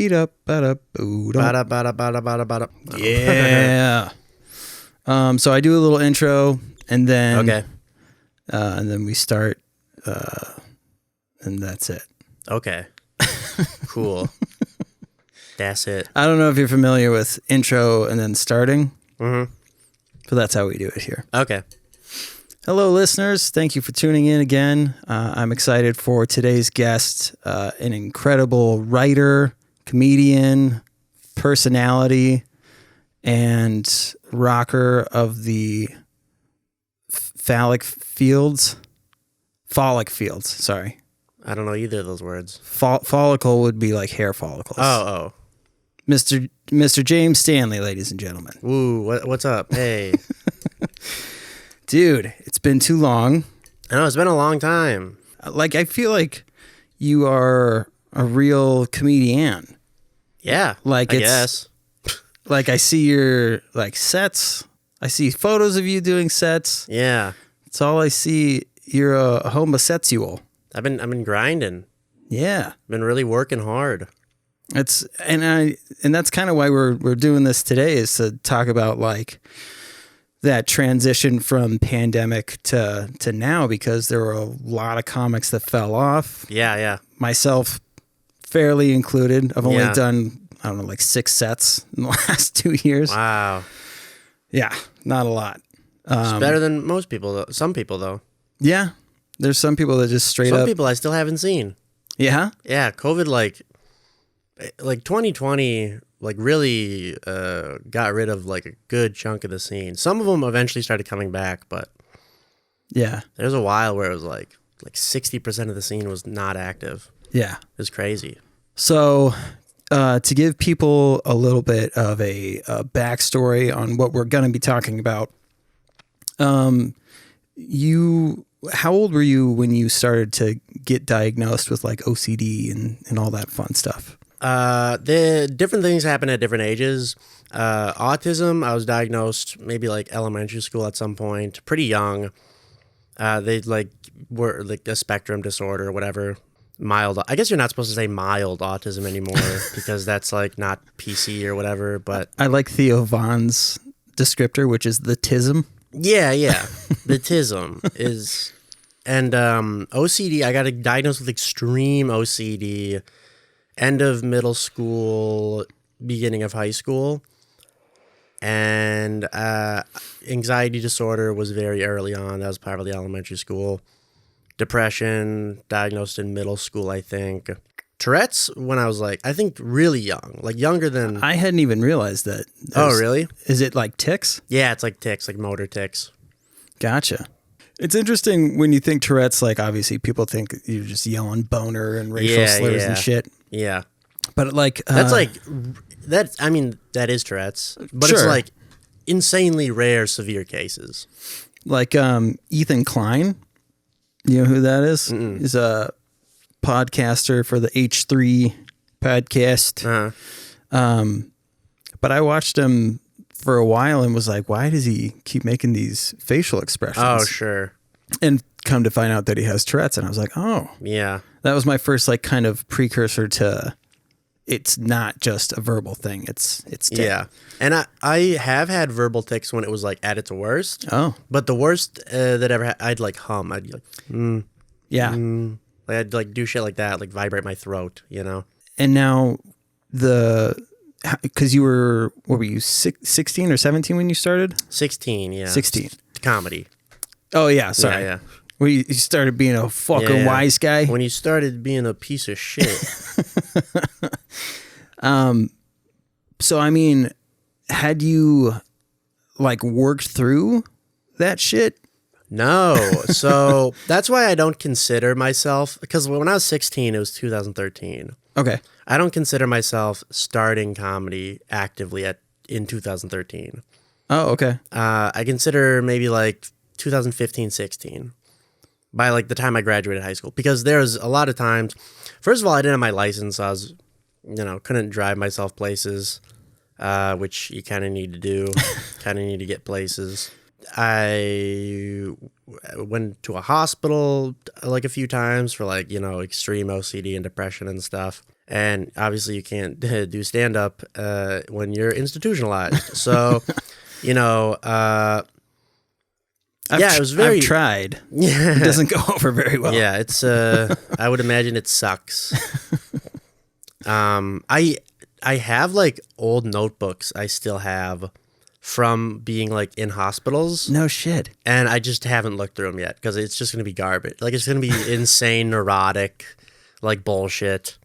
beat up, bada-boo. Bada, bada, bada, bada, bada. Yeah. So I do a little intro, and then we start, and that's it. Okay. Cool. That's it. I don't know if you're familiar with intro and then starting, Mm-hmm. but that's how we do it here. Okay. Hello, listeners. Thank you for tuning in again. I'm excited for today's guest, an incredible writer, comedian, personality, and rocker of the phallic fields, sorry. I don't know either of those words. Follicle would be like hair follicles. Oh. Mr. James Stanley, ladies and gentlemen. Ooh, what's up? Hey. Dude, it's been too long. I know, it's been a long time. Like, I feel like you are a real comedian. Yeah, Like, I guess. Like, I see your, like, sets. I see photos of you doing sets. Yeah. It's all I see. You're a homosexual. I've been grinding. Yeah. Been really working hard. And that's kind of why we're doing this today, is to talk about like that transition from pandemic to now, because there were a lot of comics that fell off. Yeah. Myself fairly included. I've only Yeah. done, I don't know, like 6 sets in the last 2 years. Wow. Yeah, not a lot. It's better than most people, though. Some people, though. Yeah, there's some people that just straight Some up. people I still haven't seen. Yeah? Yeah, COVID, like 2020, like really got rid of like a good chunk of the scene. Some of them eventually started coming back, but Yeah. there was a while where it was like 60% of the scene was not active. Yeah. It was crazy. So, to give people a little bit of a backstory on what we're going to be talking about, how old were you when you started to get diagnosed with like OCD and all that fun stuff? The different things happen at different ages. Autism, I was diagnosed maybe like elementary school at some point, pretty young. They like were like a spectrum disorder or whatever. Mild. I guess you're not supposed to say mild autism anymore because that's like not PC or whatever, but I like Theo Vaughn's descriptor, which is the tism. yeah. The tism is, and OCD, I got diagnosed with extreme OCD end of middle school, beginning of high school. And anxiety disorder was very early on. That was probably elementary school. Depression, diagnosed in middle school, I think. Tourette's when I was like, I think really young, like younger than... I hadn't even realized that. Oh, really? Is it like tics? Yeah, it's like tics, like motor tics. Gotcha. It's interesting when you think Tourette's, like obviously people think you're just yelling boner and racial slurs and shit. Yeah. But like... that is Tourette's, but Sure. it's like insanely rare, severe cases. Like Ethan Klein, you know who that is? He's a podcaster for the H3 podcast. But I watched him for a while and was like, why does he keep making these facial expressions? Oh, sure. And come to find out that he has Tourette's. And I was like, oh. Yeah. That was my first like kind of precursor to it's not just a verbal thing. It's tick. Yeah. And I have had verbal tics when it was like at its worst. Oh. But the worst that ever I'd like hum. I'd be like, Yeah. Like I'd like do shit like that, like vibrate my throat, you know? And now because you were, what were you, 16 or 17 when you started? 16, yeah. 16. Comedy. Oh, yeah. Sorry. Yeah. Where you started being a fucking wise guy. When you started being a piece of shit. So, I mean, had you like worked through that shit? No. So that's why I don't consider myself, because when I was 16, it was 2013. Okay. I don't consider myself starting comedy actively in 2013. Oh, okay. I consider maybe like 2015, 16. By like the time I graduated high school, because there's a lot of times, first of all, I didn't have my license. I was, couldn't drive myself places, which you kind of need to do, kind of need to get places. I went to a hospital like a few times for like, extreme OCD and depression and stuff. And obviously you can't do stand-up when you're institutionalized. So, you know, it was very... I've tried. Yeah. It doesn't go over very well. Yeah, it's... I would imagine it sucks. I have, like, old notebooks I still have from being, like, in hospitals. No shit. And I just haven't looked through them yet because it's just going to be garbage. Like, it's going to be insane, neurotic, like, bullshit.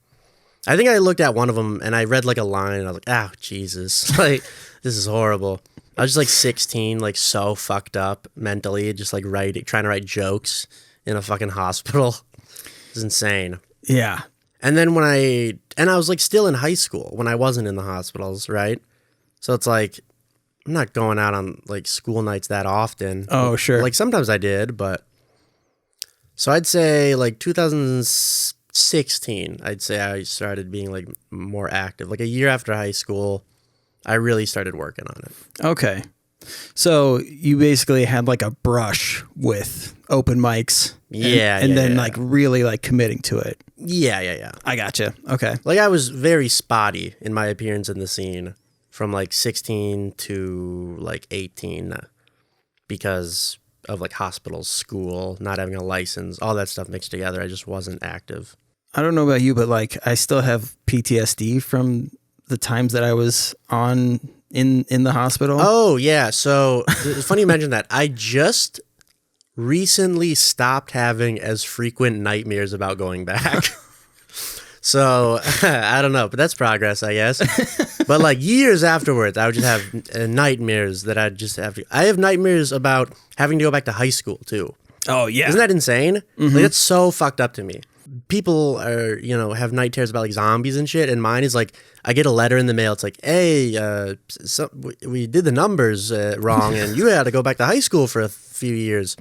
I think I looked at one of them and I read like a line and I was like, oh, Jesus. Like, this is horrible. I was just like 16, like so fucked up mentally, just like trying to write jokes in a fucking hospital. It's insane. Yeah. And then I was like still in high school when I wasn't in the hospitals, right? So it's like, I'm not going out on like school nights that often. Oh, sure. Like sometimes I did, but so I'd say like 2016, I'd say I started being like more active. Like a year after high school, I really started working on it. Okay. So you basically had like a brush with open mics. And then like really like committing to it. Yeah. I gotcha. Okay. Like I was very spotty in my appearance in the scene from like 16 to like 18 because of like hospitals, school, not having a license, all that stuff mixed together. I just wasn't active. I don't know about you, but like I still have PTSD from the times that I was on in the hospital. Oh yeah. So it's funny you mentioned that. I just recently stopped having as frequent nightmares about going back. So I don't know, but that's progress, I guess. But like years afterwards, I would just have nightmares that I'd just have to. I have nightmares about having to go back to high school too. Oh yeah, isn't that insane? Mm-hmm. Like, that's so fucked up to me. People are, have night terrors about like zombies and shit, and mine is like I get a letter in the mail. It's like, hey, we did the numbers wrong, and you had to go back to high school for a few years.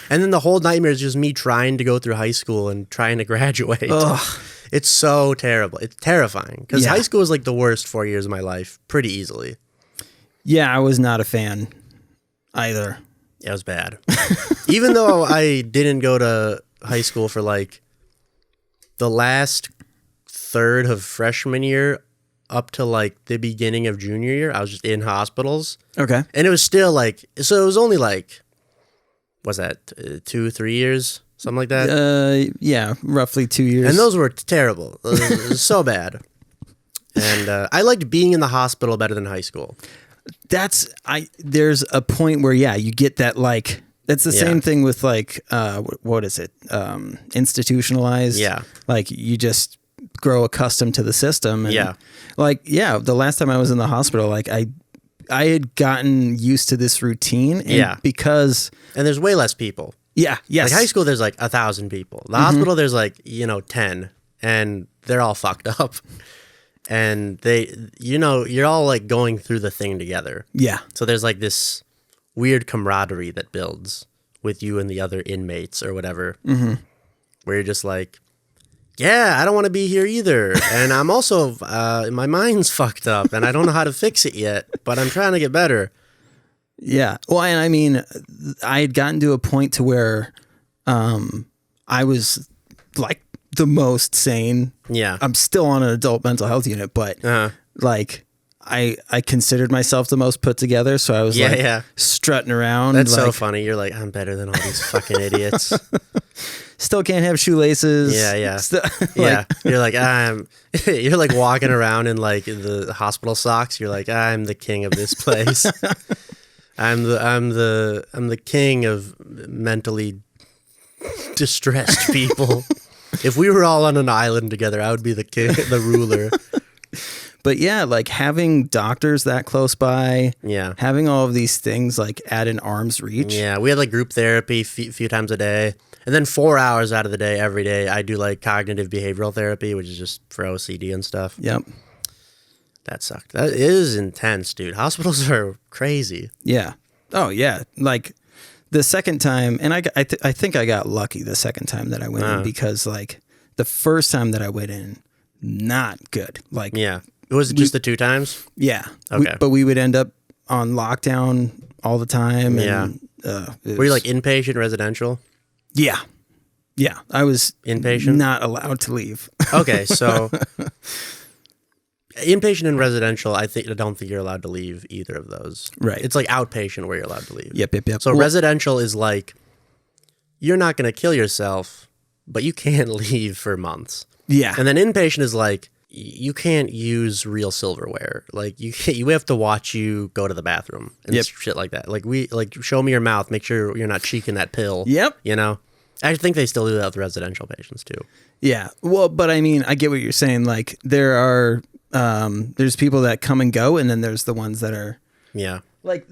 And then the whole nightmare is just me trying to go through high school and trying to graduate. Ugh. It's so terrible. It's terrifying because high school was like the worst 4 years of my life, pretty easily. Yeah, I was not a fan either. It was bad. Even though I didn't go to high school for like the last third of freshman year up to like the beginning of junior year, I was just in hospitals. Okay. And it was still like, so it was only like, what's that, 2-3 years? Something like that? Yeah, roughly 2 years. And those were terrible. It was so bad. And I liked being in the hospital better than high school. There's a point where, you get that like, that's the same thing with like, what is it? Institutionalized. Yeah. Like you just grow accustomed to the system. And the last time I was in the hospital, like I had gotten used to this routine. And and there's way less people. Yeah. Yes. Like high school, there's like 1,000 people. The hospital, there's like, 10, and they're all fucked up. And they, you're all like going through the thing together. Yeah. So there's like this weird camaraderie that builds with you and the other inmates or whatever, where you're just like, yeah, I don't want to be here either. And I'm also, my mind's fucked up and I don't know how to fix it yet, but I'm trying to get better. Yeah. Well, and I mean, I had gotten to a point to where I was like the most sane. Yeah. I'm still on an adult mental health unit, but like I considered myself the most put together. So I was strutting around. That's like, so funny. You're like, I'm better than all these fucking idiots. Still can't have shoelaces. Yeah. Yeah. You're like, you're like walking around in like the hospital socks. You're like, I'm the king of this place. I'm the king of mentally distressed people. If we were all on an island together, I would be the king, the ruler. But yeah, like having doctors that close by, having all of these things like at an arm's reach. Yeah, we had like group therapy a few times a day. And then 4 hours out of the day, every day, I do like cognitive behavioral therapy, which is just for OCD and stuff. Yep. That sucked. That is intense, dude. Hospitals are crazy. Yeah. Oh, yeah. Like the second time, and I think I got lucky the second time that I went in because like the first time that I went in, not good. Like, was it just the 2 times? Yeah. Okay. But we would end up on lockdown all the time. Yeah. And, were you like inpatient residential? Yeah. Yeah, I was Inpatient? not allowed to leave. Okay, so inpatient and residential, I don't think you're allowed to leave either of those. Right. It's like outpatient where you're allowed to leave. Yep. So residential is like, you're not going to kill yourself, but you can't leave for months. Yeah. And then inpatient is like, you can't use real silverware. Like you have to watch you go to the bathroom and shit like that. Like show me your mouth, make sure you're not cheeking that pill. Yep. You know, I think they still do that with residential patients too. Yeah. Well, but I mean, I get what you're saying. Like there are, there's people that come and go, and then there's the ones that are, like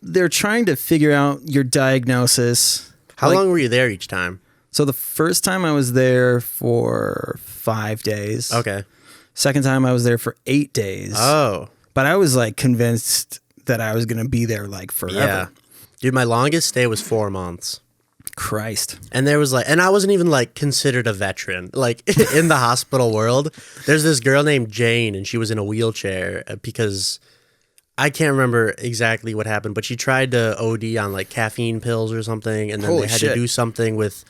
they're trying to figure out your diagnosis. How long were you there each time? So the first time I was there for 5 days. Okay. Second time I was there for 8 days. Oh. But I was like convinced that I was going to be there like forever. Yeah. Dude, my longest stay was 4 months. Christ. And there was like, and I wasn't even like considered a veteran. Like in the hospital world, there's this girl named Jane, and she was in a wheelchair because I can't remember exactly what happened, but she tried to OD on like caffeine pills or something, and then Holy they had shit. to do something with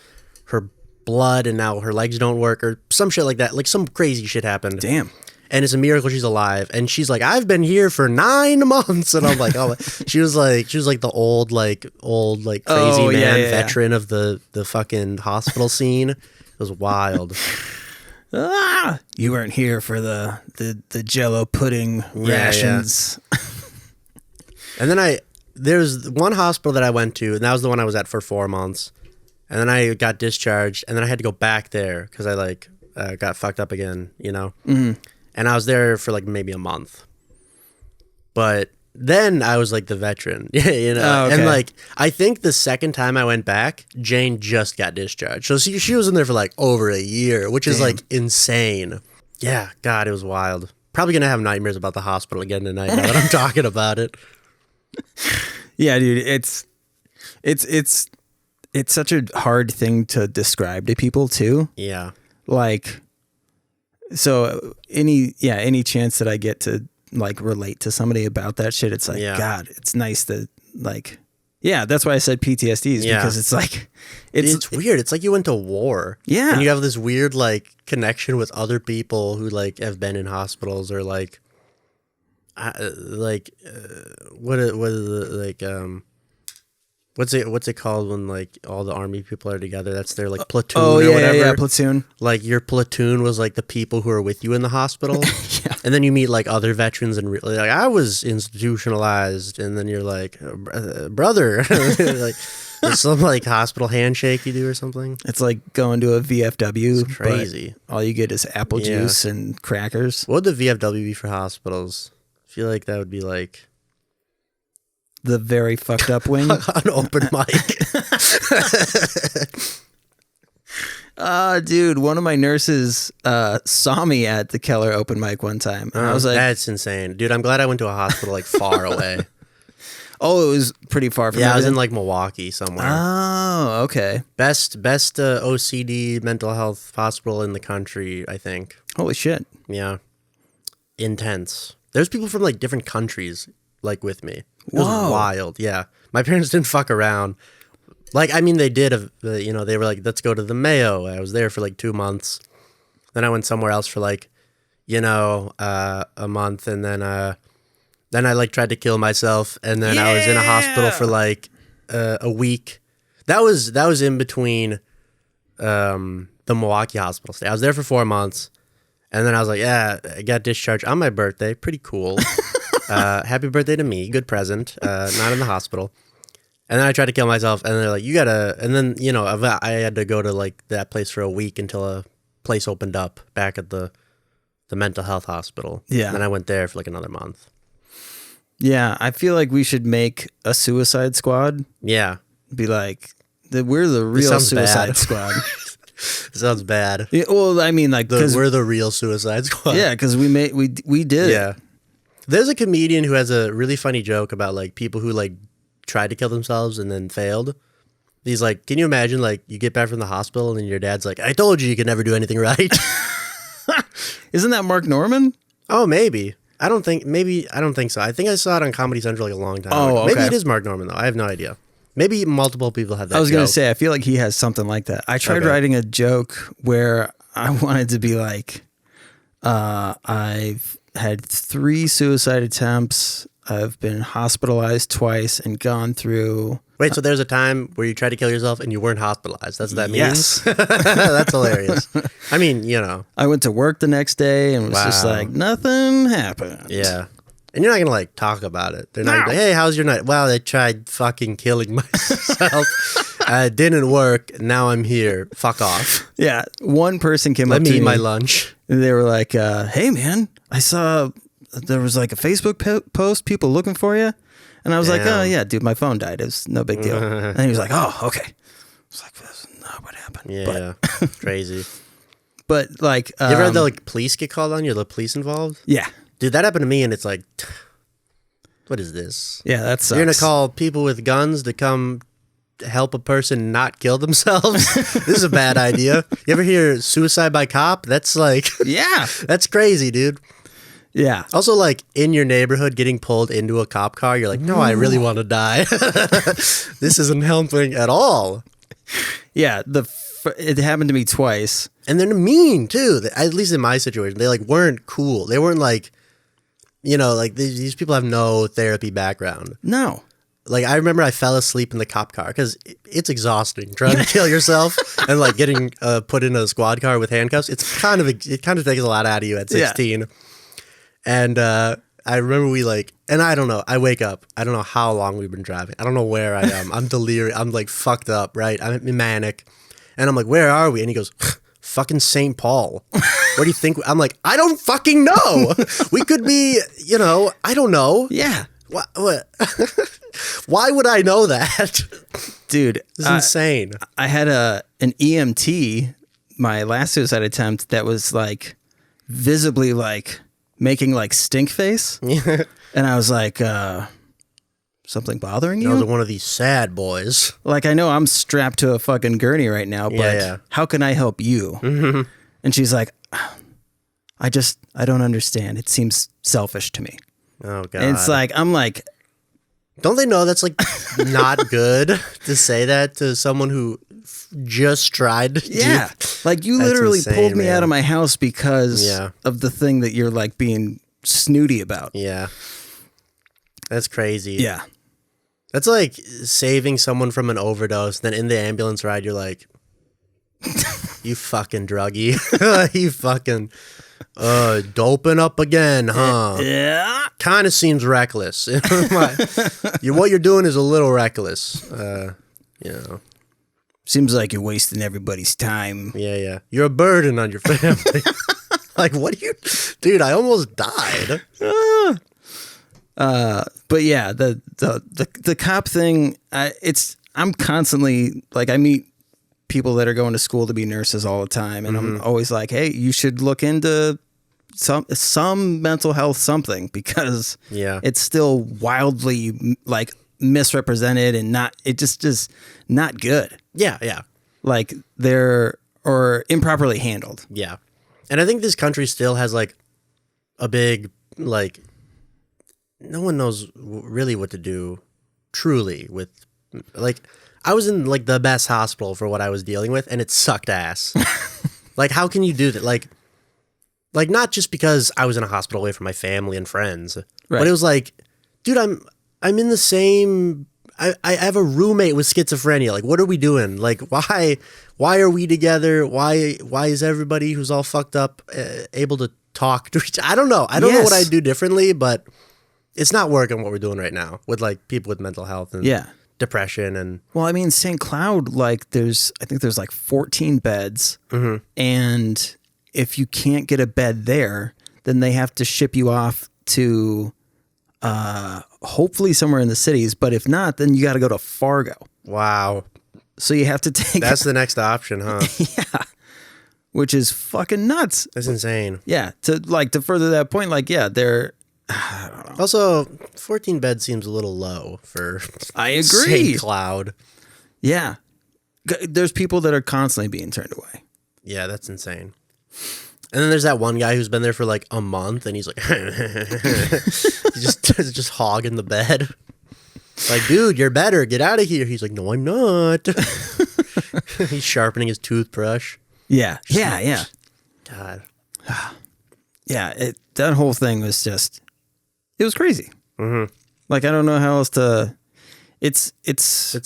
her blood, and now her legs don't work or some shit like that. Like some crazy shit happened. Damn. And it's a miracle she's alive. And she's like, I've been here for 9 months. And I'm like, oh, she was like the old crazy veteran of the fucking hospital scene. It was wild. You weren't here for the Jello pudding rations. Yeah. And then there's one hospital that I went to, and that was the one I was at for 4 months. And then I got discharged, and then I had to go back there because I got fucked up again, you know? Mm-hmm. And I was there for like maybe a month. But then I was like the veteran, you know? Oh, okay. And like, I think the second time I went back, Jane just got discharged. So she was in there for like over a year, which is like insane. Yeah, God, it was wild. Probably going to have nightmares about the hospital again tonight now that I'm talking about it. Yeah, dude, it's such a hard thing to describe to people too. Yeah. Like, so any chance that I get to like relate to somebody about that shit, it's like, God, it's nice to like, that's why I said PTSD is because it's like, it's weird. It's like you went to war. Yeah. And you have this weird like connection with other people who like have been in hospitals or like, what's it called when like all the army people are together? That's their like platoon or whatever. Yeah, platoon. Like your platoon was like the people who are with you in the hospital. And then you meet like other veterans and like I was institutionalized, and then you're like brother, like there's some like hospital handshake you do or something. It's like going to a VFW. It's crazy. All you get is apple juice and crackers. What would the VFW be for hospitals? I feel like that would be like the very fucked up wing. An open mic. Dude, one of my nurses saw me at the Keller open mic one time. And I was like, that's insane. Dude, I'm glad I went to a hospital like far away. Oh, it was pretty far from Yeah, I was in like Milwaukee somewhere. Oh, okay. Best OCD mental health hospital in the country, I think. Holy shit. Yeah. Intense. There's people from like different countries like with me. It was wild. Yeah. My parents didn't fuck around. Like, I mean, they did, they were like, let's go to the Mayo. I was there for like 2 months. Then I went somewhere else for like, a month. And then I like tried to kill myself. And then I was in a hospital for like a week. That was in between the Milwaukee hospital stay. I was there for 4 months. And then I was like, I got discharged on my birthday. Pretty cool. Happy birthday to me. Good present. Not in the hospital. And then I tried to kill myself, and they're like, you gotta, and then, I had to go to like that place for a week until a place opened up back at the mental health hospital. Yeah. And then I went there for like another month. Yeah. I feel like we should make a Suicide Squad. Yeah. Be like, we're the real Suicide Squad. Sounds bad. Yeah, well, I mean, like, we're the real Suicide Squad. Yeah, because we did. Yeah. There's a comedian who has a really funny joke about like people who like tried to kill themselves and then failed. He's like, can you imagine like you get back from the hospital and your dad's like, I told you could never do anything right. Isn't that Mark Norman? Oh, maybe. I don't think so. I think I saw it on Comedy Central like a long time ago. Okay. Maybe it is Mark Norman though. I have no idea. Maybe multiple people had that I was going to joke. say, I feel like he has something like that. I tried writing a joke where I wanted to be like, I've had 3 suicide attempts. I've been hospitalized twice and gone through. Wait, so there's a time where you tried to kill yourself and you weren't hospitalized. That's what that means? Yes. That's hilarious. I mean, you know. I went to work the next day and was just like, nothing happened. Yeah. And you're not going to like talk about it. They're not gonna be like, hey, how's your night? Well, I tried fucking killing myself. It didn't work. Now I'm here. Fuck off. Yeah. One person came Let up me to eat me. my lunch. They were like, hey, man, I saw there was like a Facebook post, people looking for you. And I was like, oh, yeah, dude, my phone died. It was no big deal. And he was like, oh, okay. I was like, that's not what happened. Yeah. Crazy. But like, You ever had the like police get called on you? The police involved? yeah. Dude, that happened to me, and it's like, what is this? Yeah, that's You're gonna call people with guns to come help a person not kill themselves? This is a bad idea. You ever hear suicide by cop? That's like, Yeah. that's crazy, dude. Yeah. Also, like in your neighborhood, getting pulled into a cop car, you're like, no, I really want to die. This isn't helping at all. Yeah. It happened to me twice. And they're mean too. At least in my situation, they like weren't cool. They weren't like, you know, like these people have no therapy background. No. Like I remember I fell asleep in the cop car because it's exhausting trying to kill yourself and like getting put in a squad car with handcuffs. It kind of takes a lot out of you at 16. Yeah. And I remember we like, and I don't know, I wake up, I don't know how long we've been driving. I don't know where I am. I'm delirious. I'm like fucked up, right? I'm manic. And I'm like, where are we? And he goes, fucking St. Paul. Where do you think? I'm like, I don't fucking know. We could be, you know, I don't know. Yeah. What? Why would I know that? Dude. This is insane. I had an EMT, my last suicide attempt, that was like visibly like making like stink face. And I was like, something bothering you? I was one of these sad boys. Like, I know I'm strapped to a fucking gurney right now, but how can I help you? Mm-hmm. And she's like, I don't understand. It seems selfish to me. Oh, God. And it's like, I'm like, don't they know that's like not good to say that to someone who just tried? Yeah. Like you literally pulled me out of my house because of the thing that you're like being snooty about. Yeah. That's crazy. Yeah. That's like saving someone from an overdose. Then in the ambulance ride, you're like, you fucking druggie. You fucking doping up again, huh? Yeah. Kind of seems reckless. What you're doing is a little reckless. You know. Seems like you're wasting everybody's time. Yeah. You're a burden on your family. Like, what do you... Dude, I almost died. But yeah, the cop thing, I'm constantly, like, I meet people that are going to school to be nurses all the time, and I'm always like, hey, you should look into some mental health something, because it's still wildly, like, misrepresented and just not good. Yeah. Like, or improperly handled. Yeah. And I think this country still has, like, a big, like... No one knows really what to do truly with, like, I was in like the best hospital for what I was dealing with, and it sucked ass. Like, how can you do that? Like not just because I was in a hospital away from my family and friends, but it was like, dude, I'm in the same, I have a roommate with schizophrenia. Like, what are we doing? Like, why are we together? Why is everybody who's all fucked up able to talk to each? I don't know. I don't know what I'd do differently, but it's not working what we're doing right now with like people with mental health and depression and. Well, I mean, St. Cloud, like I think there's like 14 beds, and if you can't get a bed there, then they have to ship you off to hopefully somewhere in the cities. But if not, then you got to go to Fargo. Wow. So you have to take. That's the next option, huh? Yeah. Which is fucking nuts. That's insane. Yeah. To further that point, like, yeah, they're. I don't know. Also, 14 beds seems a little low for I agree. St. Cloud. Yeah. There's people that are constantly being turned away. Yeah, that's insane. And then there's that one guy who's been there for like a month, and he's like, he's just hogging the bed. Like, dude, you're better. Get out of here. He's like, no, I'm not. He's sharpening his toothbrush. Yeah. Yeah. God. Yeah. That whole thing was just, it was crazy. Mm-hmm. Like, I don't know how else to, it's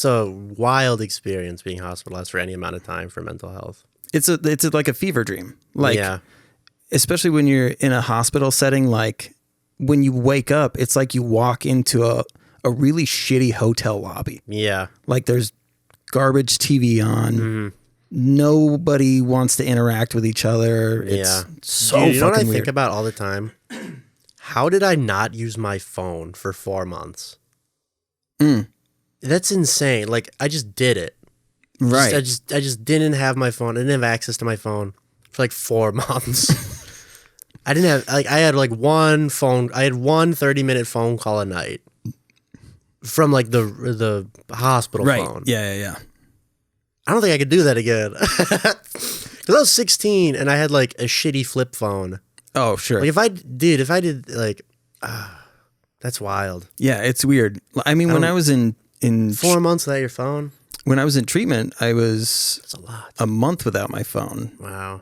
a wild experience being hospitalized for any amount of time for mental health. It's like a fever dream. Like, yeah. Especially when you're in a hospital setting, like when you wake up, it's like you walk into a really shitty hotel lobby. Yeah. Like there's garbage TV on. Mm-hmm. Nobody wants to interact with each other. It's so Dude, you know what I fucking weird. think about all the time? How did I not use my phone for 4 months? That's insane. Like, I just did it. Right. I just didn't have my phone. I didn't have access to my phone for like 4 months. I didn't have, like, I had like one phone. I had one 30-minute phone call a night from like the hospital phone. Yeah. I don't think I could do that again. Because I was 16 and I had like a shitty flip phone. Oh, sure. Like if I did like, that's wild. Yeah, it's weird. I mean, when I was in 4 months without your phone? When I was in treatment, I was That's a lot. a month without my phone. Wow.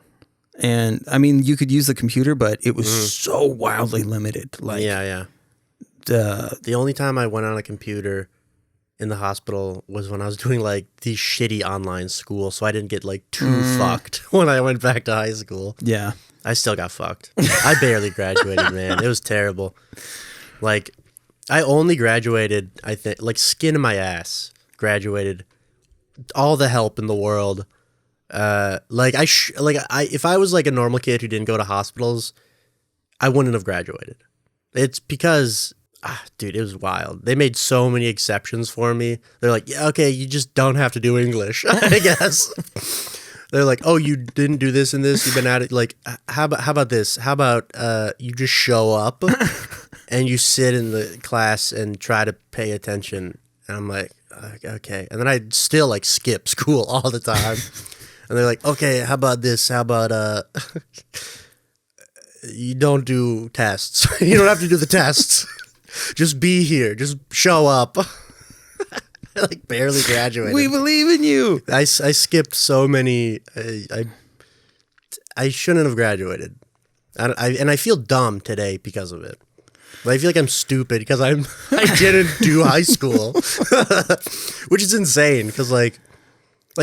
And I mean, you could use the computer, but it was so wildly limited. Like, yeah. The only time I went on a computer in the hospital was when I was doing like these shitty online school, so I didn't get like too fucked when I went back to high school. Yeah. I still got fucked. I barely graduated, man. It was terrible. Like, I only graduated, I think, like skin in my ass, graduated. All the help in the world. If I was like a normal kid who didn't go to hospitals, I wouldn't have graduated. It's because, dude, it was wild. They made so many exceptions for me. They're like, yeah, okay, you just don't have to do English, I guess. They're like, oh, you didn't do this and this. You've been at it. Like, how about this? How about you just show up and you sit in the class and try to pay attention? And I'm like, okay. And then I'd still like skip school all the time. And they're like, okay, how about this? How about you don't do tests. You don't have to do the tests. Just be here. Just show up. I like barely graduated. We believe in you. I skipped so many. I shouldn't have graduated. And I feel dumb today because of it. I feel like I'm stupid because I didn't do high school, which is insane. Because like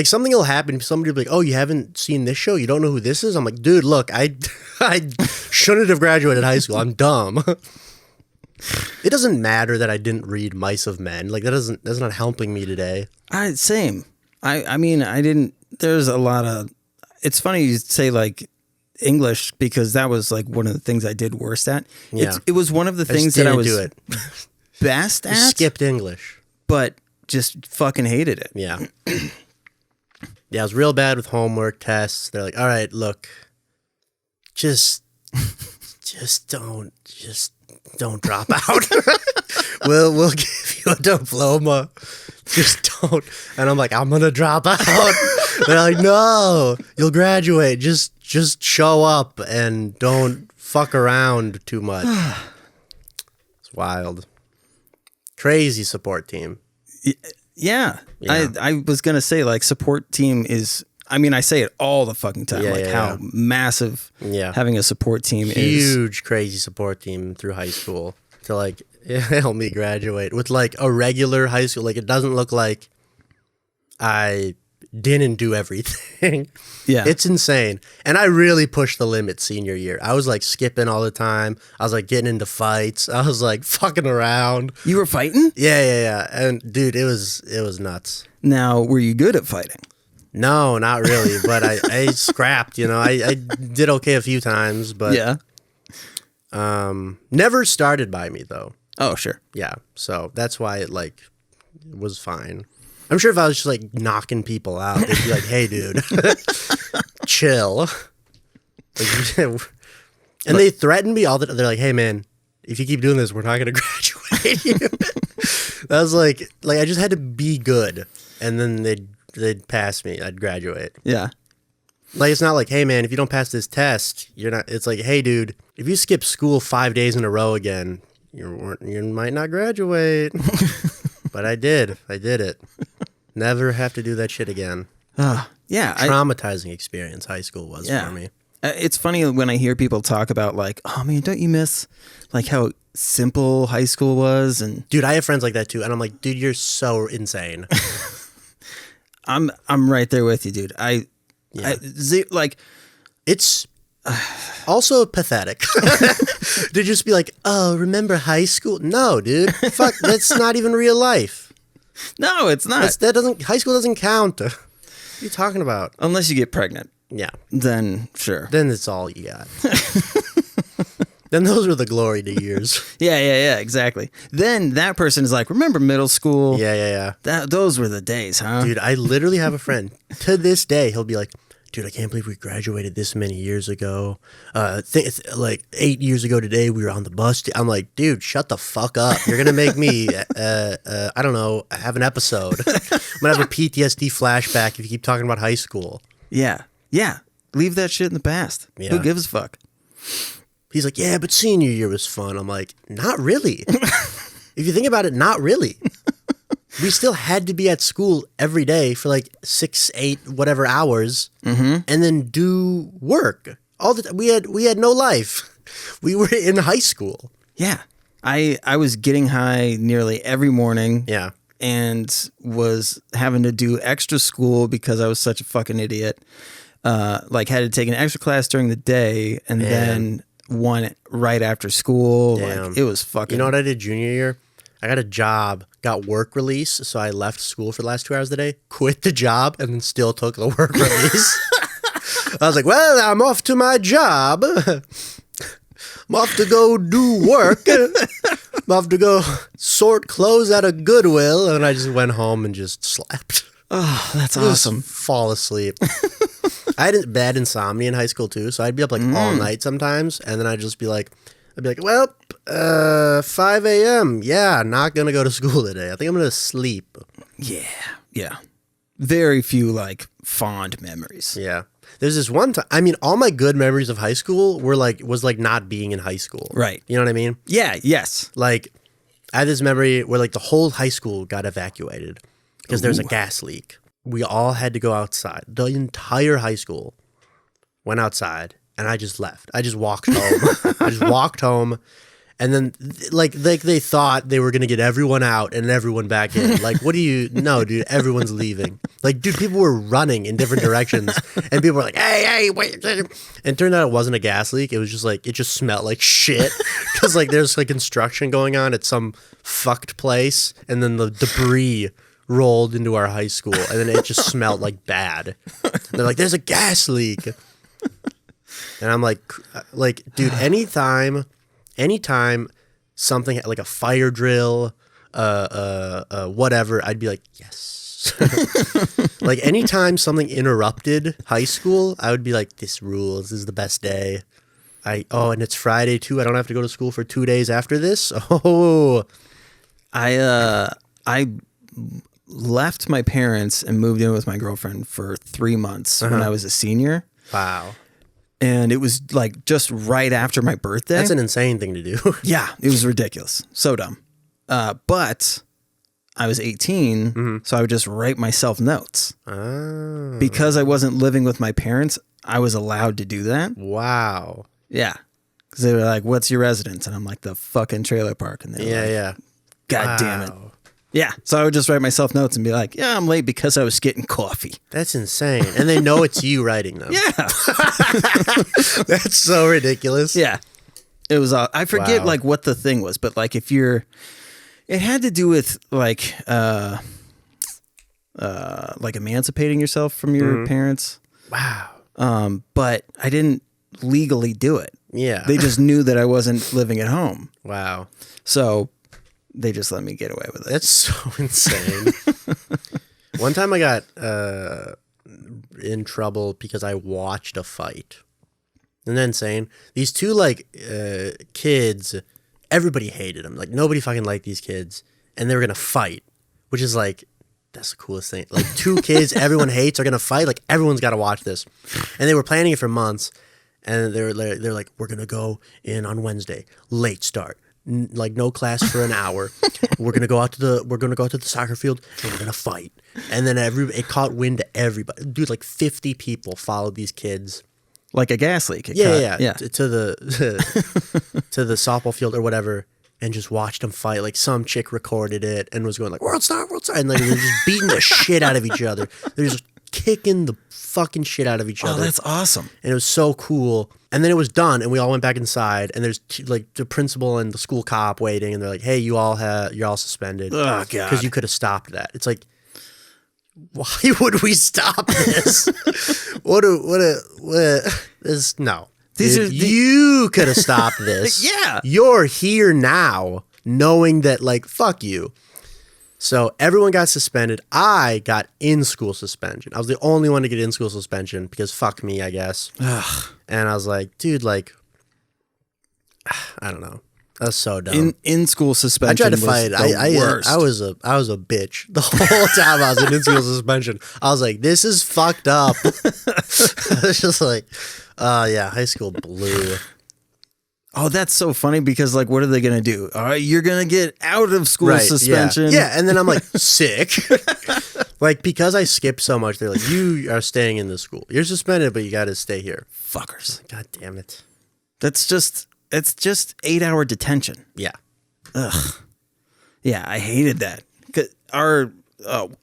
something will happen. Somebody will be like, "Oh, you haven't seen this show? You don't know who this is?" I'm like, "Dude, look, I shouldn't have graduated high school. I'm dumb." It doesn't matter that I didn't read Mice of Men. Like that's not helping me today. Same. I mean, I didn't. There's a lot of. It's funny you say like English because that was like one of the things I did worst at. Yeah. It was one of the things that I was best at. Skipped English, but just fucking hated it. Yeah. Yeah, I was real bad with homework, tests. They're like, all right, look, just don't drop out. We'll give you a diploma. Just don't. And I'm like, I'm gonna drop out. They're like, no, you'll graduate. Just show up and don't fuck around too much. It's wild. Crazy support team. Yeah. I was going to say like support team is, I mean, I say it all the fucking time, how massive having a support team is. Huge, crazy support team through high school to like help me graduate with like a regular high school. Like it doesn't look like I didn't do everything. Yeah. It's insane. And I really pushed the limit senior year. I was like skipping all the time. I was like getting into fights. I was like fucking around. You were fighting? Yeah. And dude, it was nuts. Now, were you good at fighting? No, not really. But I scrapped, you know. I did okay a few times, but never started by me though. Oh, sure. Yeah. So that's why it like was fine. I'm sure if I was just like knocking people out, they'd be like, "Hey, dude, chill." And they threatened me all the time. They're like, "Hey, man, if you keep doing this, we're not going to graduate you." That was like I just had to be good, and then they'd pass me. I'd graduate. Yeah. Like it's not like, "Hey, man, if you don't pass this test, you're not." It's like, "Hey, dude, if you skip school 5 days in a row again, you might not graduate." But I did it. Never have to do that shit again. Yeah. Traumatizing experience high school was for me. It's funny when I hear people talk about like, oh man, don't you miss like how simple high school was? And dude, I have friends like that too, and I'm like, dude, you're so insane. I'm right there with you, dude. Like it's also pathetic to just be like, oh, remember high school? No, dude, fuck, that's not even real life. No, it's not. High school doesn't count. What are you talking about? Unless you get pregnant. Yeah. Then sure. Then it's all you got. Then those were the glory years. Yeah, exactly. Then that person is like, remember middle school? Yeah. Those were the days, huh? Dude, I literally have a friend. To this day, he'll be like, dude, I can't believe we graduated this many years ago. Like 8 years ago today, we were on the bus. I'm like, dude, shut the fuck up. You're going to make me, I don't know, have an episode. I'm going to have a PTSD flashback if you keep talking about high school. Yeah. Leave that shit in the past. Yeah. Who gives a fuck? He's like, yeah, but senior year was fun. I'm like, not really. If you think about it, not really. We still had to be at school every day for like 6, 8, whatever hours, and then do work all the time. We had no life. We were in high school. Yeah, I was getting high nearly every morning. Yeah, and was having to do extra school because I was such a fucking idiot. Like had to take an extra class during the day and then one right after school. Damn. Like it was fucking. You know what I did junior year? I got a job, got work release, so I left school for the last 2 hours of the day, quit the job, and then still took the work release. I was like, well, I'm off to my job. I'm off to go do work. I'm off to go sort clothes at a Goodwill, and I just went home and just slept. Oh, that's awesome. Fall asleep. I had bad insomnia in high school too, so I'd be up like all night sometimes, and then I'd be like, well, 5 a.m. Yeah, not gonna go to school today. I think I'm gonna sleep. Yeah. Very few like fond memories. Yeah. There's this one time. I mean, all my good memories of high school was not being in high school. Right. You know what I mean? Yeah. Yes. Like, I had this memory where like the whole high school got evacuated because there's a gas leak. We all had to go outside. The entire high school went outside, and I just left. I just walked home. And then, like they thought they were going to get everyone out and everyone back in. Like, no, dude, everyone's leaving. Like, dude, people were running in different directions. And people were like, hey, wait. And it turned out it wasn't a gas leak. It was just like, it just smelled like shit. Because, like, there's, like, construction going on at some fucked place. And then the debris rolled into our high school. And then it just smelled, like, bad. And they're like, there's a gas leak. And I'm like, dude, anytime something like a fire drill, whatever, I'd be like, yes. Like anytime something interrupted high school, I would be like, this rules. This is the best day. And it's Friday too. I don't have to go to school for 2 days after this. Oh, I left my parents and moved in with my girlfriend for 3 months when I was a senior. Wow. And it was like just right after my birthday. That's an insane thing to do. Yeah, it was ridiculous. So dumb. But I was 18, so I would just write myself notes. Oh. Because I wasn't living with my parents, I was allowed to do that. Wow. Yeah. Because they were like, what's your residence? And I'm like, the fucking trailer park. And they were like, Yeah. God damn it. Yeah. So I would just write myself notes and be like, yeah, I'm late because I was getting coffee. That's insane. And they know it's you writing them. Yeah. That's so ridiculous. Yeah. It was, I forget like what the thing was, but like it had to do with like emancipating yourself from your parents. Wow. But I didn't legally do it. Yeah. They just knew that I wasn't living at home. Wow. So they just let me get away with it. That's so insane. One time I got in trouble because I watched a fight. Isn't that insane? These two kids, everybody hated them. Like nobody fucking liked these kids, and they were gonna fight, which is like that's the coolest thing. Like two kids everyone hates are gonna fight. Like everyone's got to watch this, and they were planning it for months. And they're like, we're gonna go in on Wednesday, late start. like no class for an hour. We're gonna go out to the soccer field and we're gonna fight. And then it caught wind to everybody. Dude, like 50 people followed these kids. Like a gas leak. Yeah. To the to the softball field or whatever, and just watched them fight. Like some chick recorded it and was going like World Star, and like they're just beating the shit out of each other. They're just kicking the fucking shit out of each other. Oh, that's awesome. And it was so cool. And then it was done, and we all went back inside. And there's like the principal and the school cop waiting, and they're like, "Hey, you're all suspended. Oh god, because you could have stopped that." It's like, why would we stop this? No. You could have stopped this. Yeah. You're here now, knowing that like fuck you. So everyone got suspended. I got in-school suspension. I was the only one to get in-school suspension because fuck me, I guess. Ugh. And I was like, dude, like, I don't know. That's so dumb. In school suspension. I tried to fight. I was a bitch the whole time I was in school suspension. I was like, this is fucked up. I was just like, yeah, high school blew. Oh, that's so funny because, like, what are they going to do? All right, you're going to get out of school suspension. Yeah, and then I'm like, sick. Like, because I skipped so much, they're like, you are staying in this school. You're suspended, but you got to stay here. Fuckers. God damn it. It's just 8-hour detention. Yeah. Ugh. Yeah, I hated that.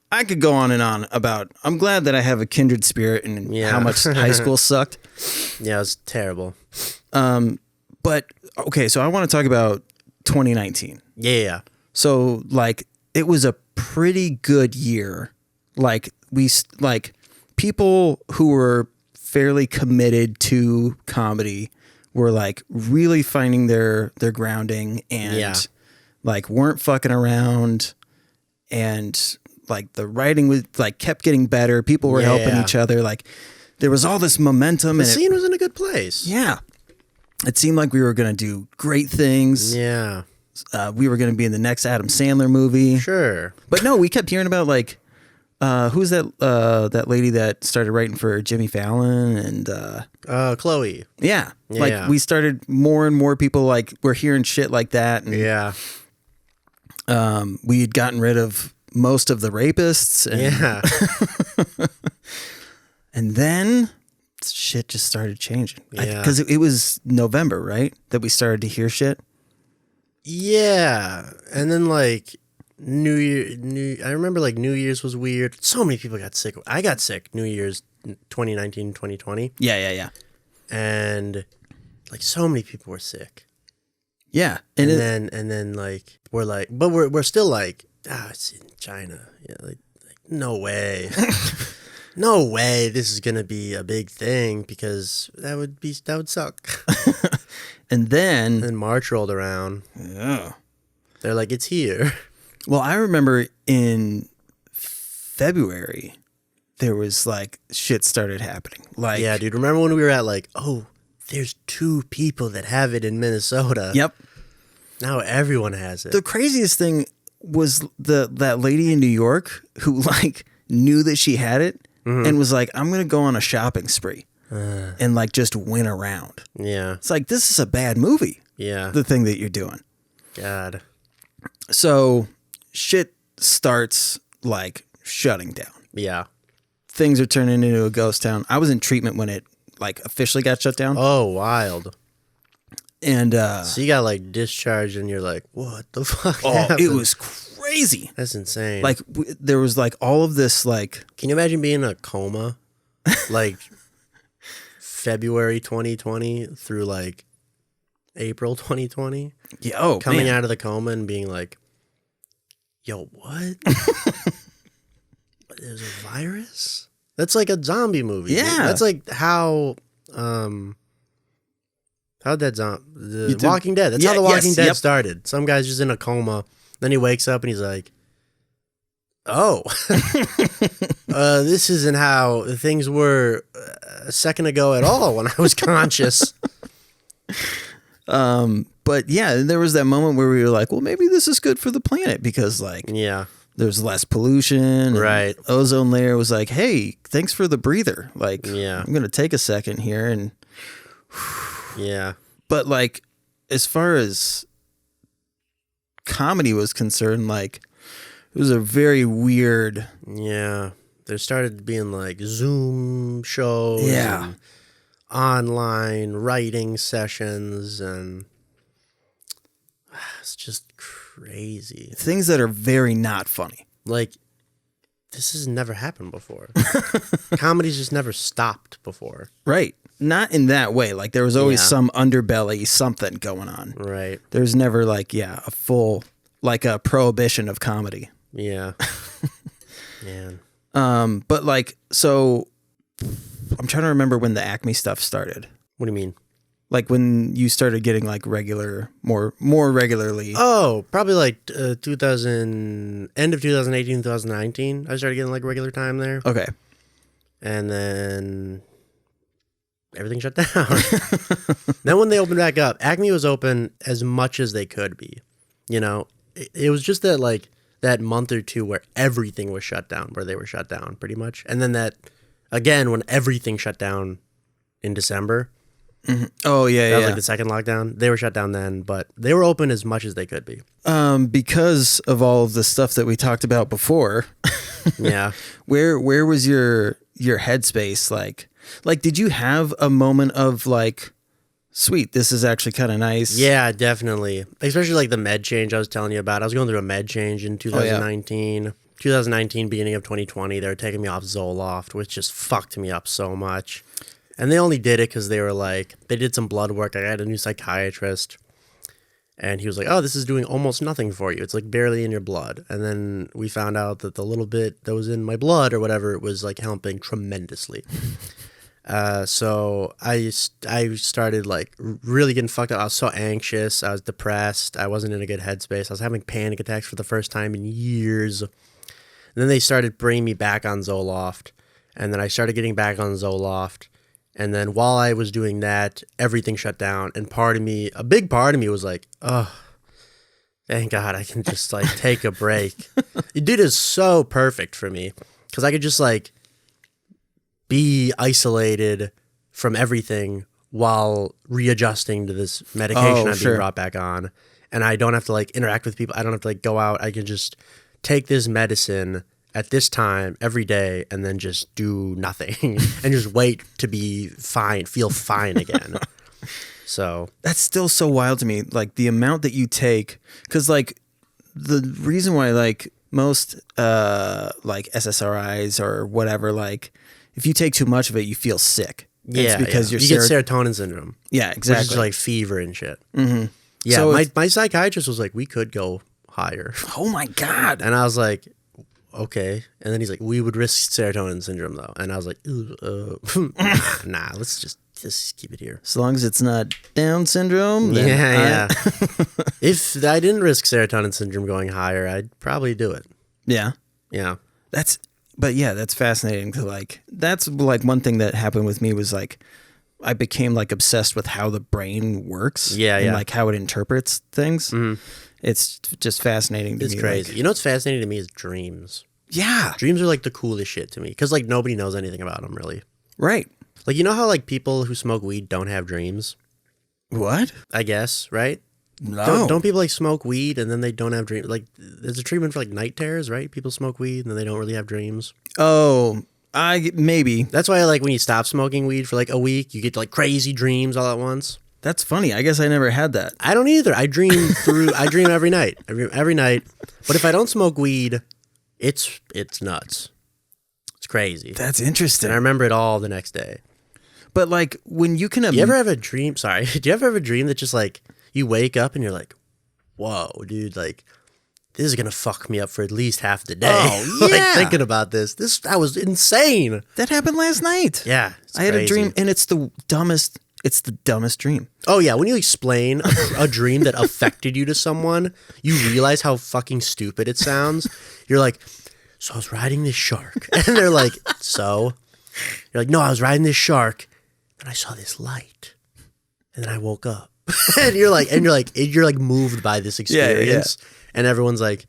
I could go on and on about, I'm glad that I have a kindred spirit and how much high school sucked. Yeah, it was terrible. But, okay, so I want to talk about 2019. Yeah. So, like, it was a pretty good year. Like, people who were fairly committed to comedy were, like, really finding their grounding and, like, weren't fucking around. And, like, the writing was, like, kept getting better. People were helping each other. Like, there was all this momentum. The scene was in a good place. Yeah. It seemed like we were going to do great things. Yeah. We were going to be in the next Adam Sandler movie. Sure. But no, we kept hearing about, like, who's that lady that started writing for Jimmy Fallon and Chloe. Yeah. Like, we started more and more people, like, we're hearing shit like that. And, we had gotten rid of most of the rapists. And, and then shit just started changing. Because it was November, right? That we started to hear shit. Yeah. And then, like, I remember, like, New Year's was weird. So many people got sick. I got sick New Year's 2019, 2020. Yeah. And, like, so many people were sick. Yeah. And then like, we're like, but we're still like, it's in China. Yeah, like no way. No way this is going to be a big thing because that would suck. And then March rolled around. Yeah. They're like, it's here. Well, I remember in February, there was like shit started happening. Like, yeah, dude. Remember when we were at like, oh, there's 2 people that have it in Minnesota. Yep. Now everyone has it. The craziest thing was that lady in New York who like knew that she had it and was like, I'm going to go on a shopping spree and like just win around. Yeah. It's like, this is a bad movie. Yeah. The thing that you're doing. God. So shit starts like shutting down. Yeah. Things are turning into a ghost town. I was in treatment when it like officially got shut down. Oh, wild. And so you got like discharged and you're like, what the fuck happened? It was crazy. That's insane. Like there was like all of this like, can you imagine being in a coma like February 2020 through like April 2020? Yeah, coming out of the coma and being like, yo, what? There's a virus? That's like a zombie movie. Yeah. Dude. That's like how how'd that The Walking Dead. That's how The Walking Dead started. Some guy's just in a coma. Then he wakes up and he's like, oh, this isn't how things were a second ago at all when I was conscious. But yeah, there was that moment where we were like, well, maybe this is good for the planet because like, there's less pollution. Right. Ozone layer was like, hey, thanks for the breather. Like, I'm going to take a second here and yeah. But like, as far as comedy was concerned, like it was a very weird. Yeah. There started being like Zoom shows. Yeah. And online writing sessions, and it's just crazy. Things that are very not funny. Like, this has never happened before. Comedy's just never stopped before. Right. Not in that way. Like there was always Yeah. some underbelly, something going on. Right. There's never like, a full, like a prohibition of comedy. Yeah. Man. But like, so I'm trying to remember when the Acme stuff started. What do you mean? Like when you started getting like more regularly. Oh, probably like 2000, end of 2018, 2019. I started getting like regular time there. Okay. And then everything shut down. Then when they opened back up, Acme was open as much as they could be. You know, it was just that like that month or two where everything was shut down, where they were shut down pretty much. And then that, again, when everything shut down in December. Mm-hmm. Oh, yeah, That was like the second lockdown. They were shut down then, but they were open as much as they could be. Because of all of the stuff that we talked about before. Yeah. Where was your headspace? Like, did you have a moment of like, sweet, this is actually kind of nice? Yeah, definitely. Especially like the med change I was telling you about. I was going through a med change in 2019. Oh, yeah. 2019, beginning of 2020, they were taking me off Zoloft, which just fucked me up so much. And they only did it because they were like, they did some blood work. I had a new psychiatrist. And he was like, oh, this is doing almost nothing for you. It's like barely in your blood. And then we found out that the little bit that was in my blood or whatever, it was like helping tremendously. So I started like really getting fucked up. I was so anxious. I was depressed. I wasn't in a good headspace. I was having panic attacks for the first time in years. And then they started bringing me back on Zoloft. And then I started getting back on Zoloft. And then while I was doing that, everything shut down. And a big part of me was like, oh, thank God I can just like take a break. Dude, is so perfect for me because I could just like be isolated from everything while readjusting to this medication I'm being brought back on. And I don't have to like interact with people. I don't have to like go out. I can just take this medicine at this time every day and then just do nothing and just wait to be fine, feel fine again. So that's still so wild to me. Like the amount that you take, because like the reason why like most like SSRIs or whatever, like if you take too much of it, you feel sick. Yeah, it's because you get serotonin syndrome. Yeah, exactly. Which is like fever and shit. Mm-hmm. Yeah, so my psychiatrist was like, we could go higher. Oh my God. And I was like, okay. And then he's like, we would risk serotonin syndrome though. And I was like, nah, let's just keep it here. As long as it's not Down syndrome. Then yeah. If I didn't risk serotonin syndrome going higher, I'd probably do it. Yeah. Yeah. That's fascinating to like, that's like one thing that happened with me was like, I became like obsessed with how the brain works. Yeah. And like how it interprets things. Mm-hmm. It's just fascinating to me. It's crazy. Like, you know what's fascinating to me is dreams. Yeah. Dreams are like the coolest shit to me because like nobody knows anything about them really. Right. Like, you know how like people who smoke weed don't have dreams? What? I guess, right? No. Don't people like smoke weed and then they don't have dreams? Like there's a treatment for like night terrors, right? People smoke weed and then they don't really have dreams. Oh, maybe. That's why like when you stop smoking weed for like a week, you get like crazy dreams all at once. That's funny. I guess I never had that. I don't either. I dream every night. Every night. But if I don't smoke weed, it's nuts. It's crazy. That's interesting. And I remember it all the next day. But like when you can... Do you ever have a dream? Sorry. Do you ever have a dream that just like you wake up and you're like, whoa, dude, like this is going to fuck me up for at least half the day. Oh, yeah. Like thinking about this. That was insane. That happened last night. Yeah. I had a dream and it's the dumbest dream. Oh, yeah. When you explain a dream that affected you to someone, you realize how fucking stupid it sounds. You're like, so I was riding this shark. And they're like, so? You're like, no, I was riding this shark and I saw this light. And then I woke up. and you're like moved by this experience. Yeah. And everyone's like,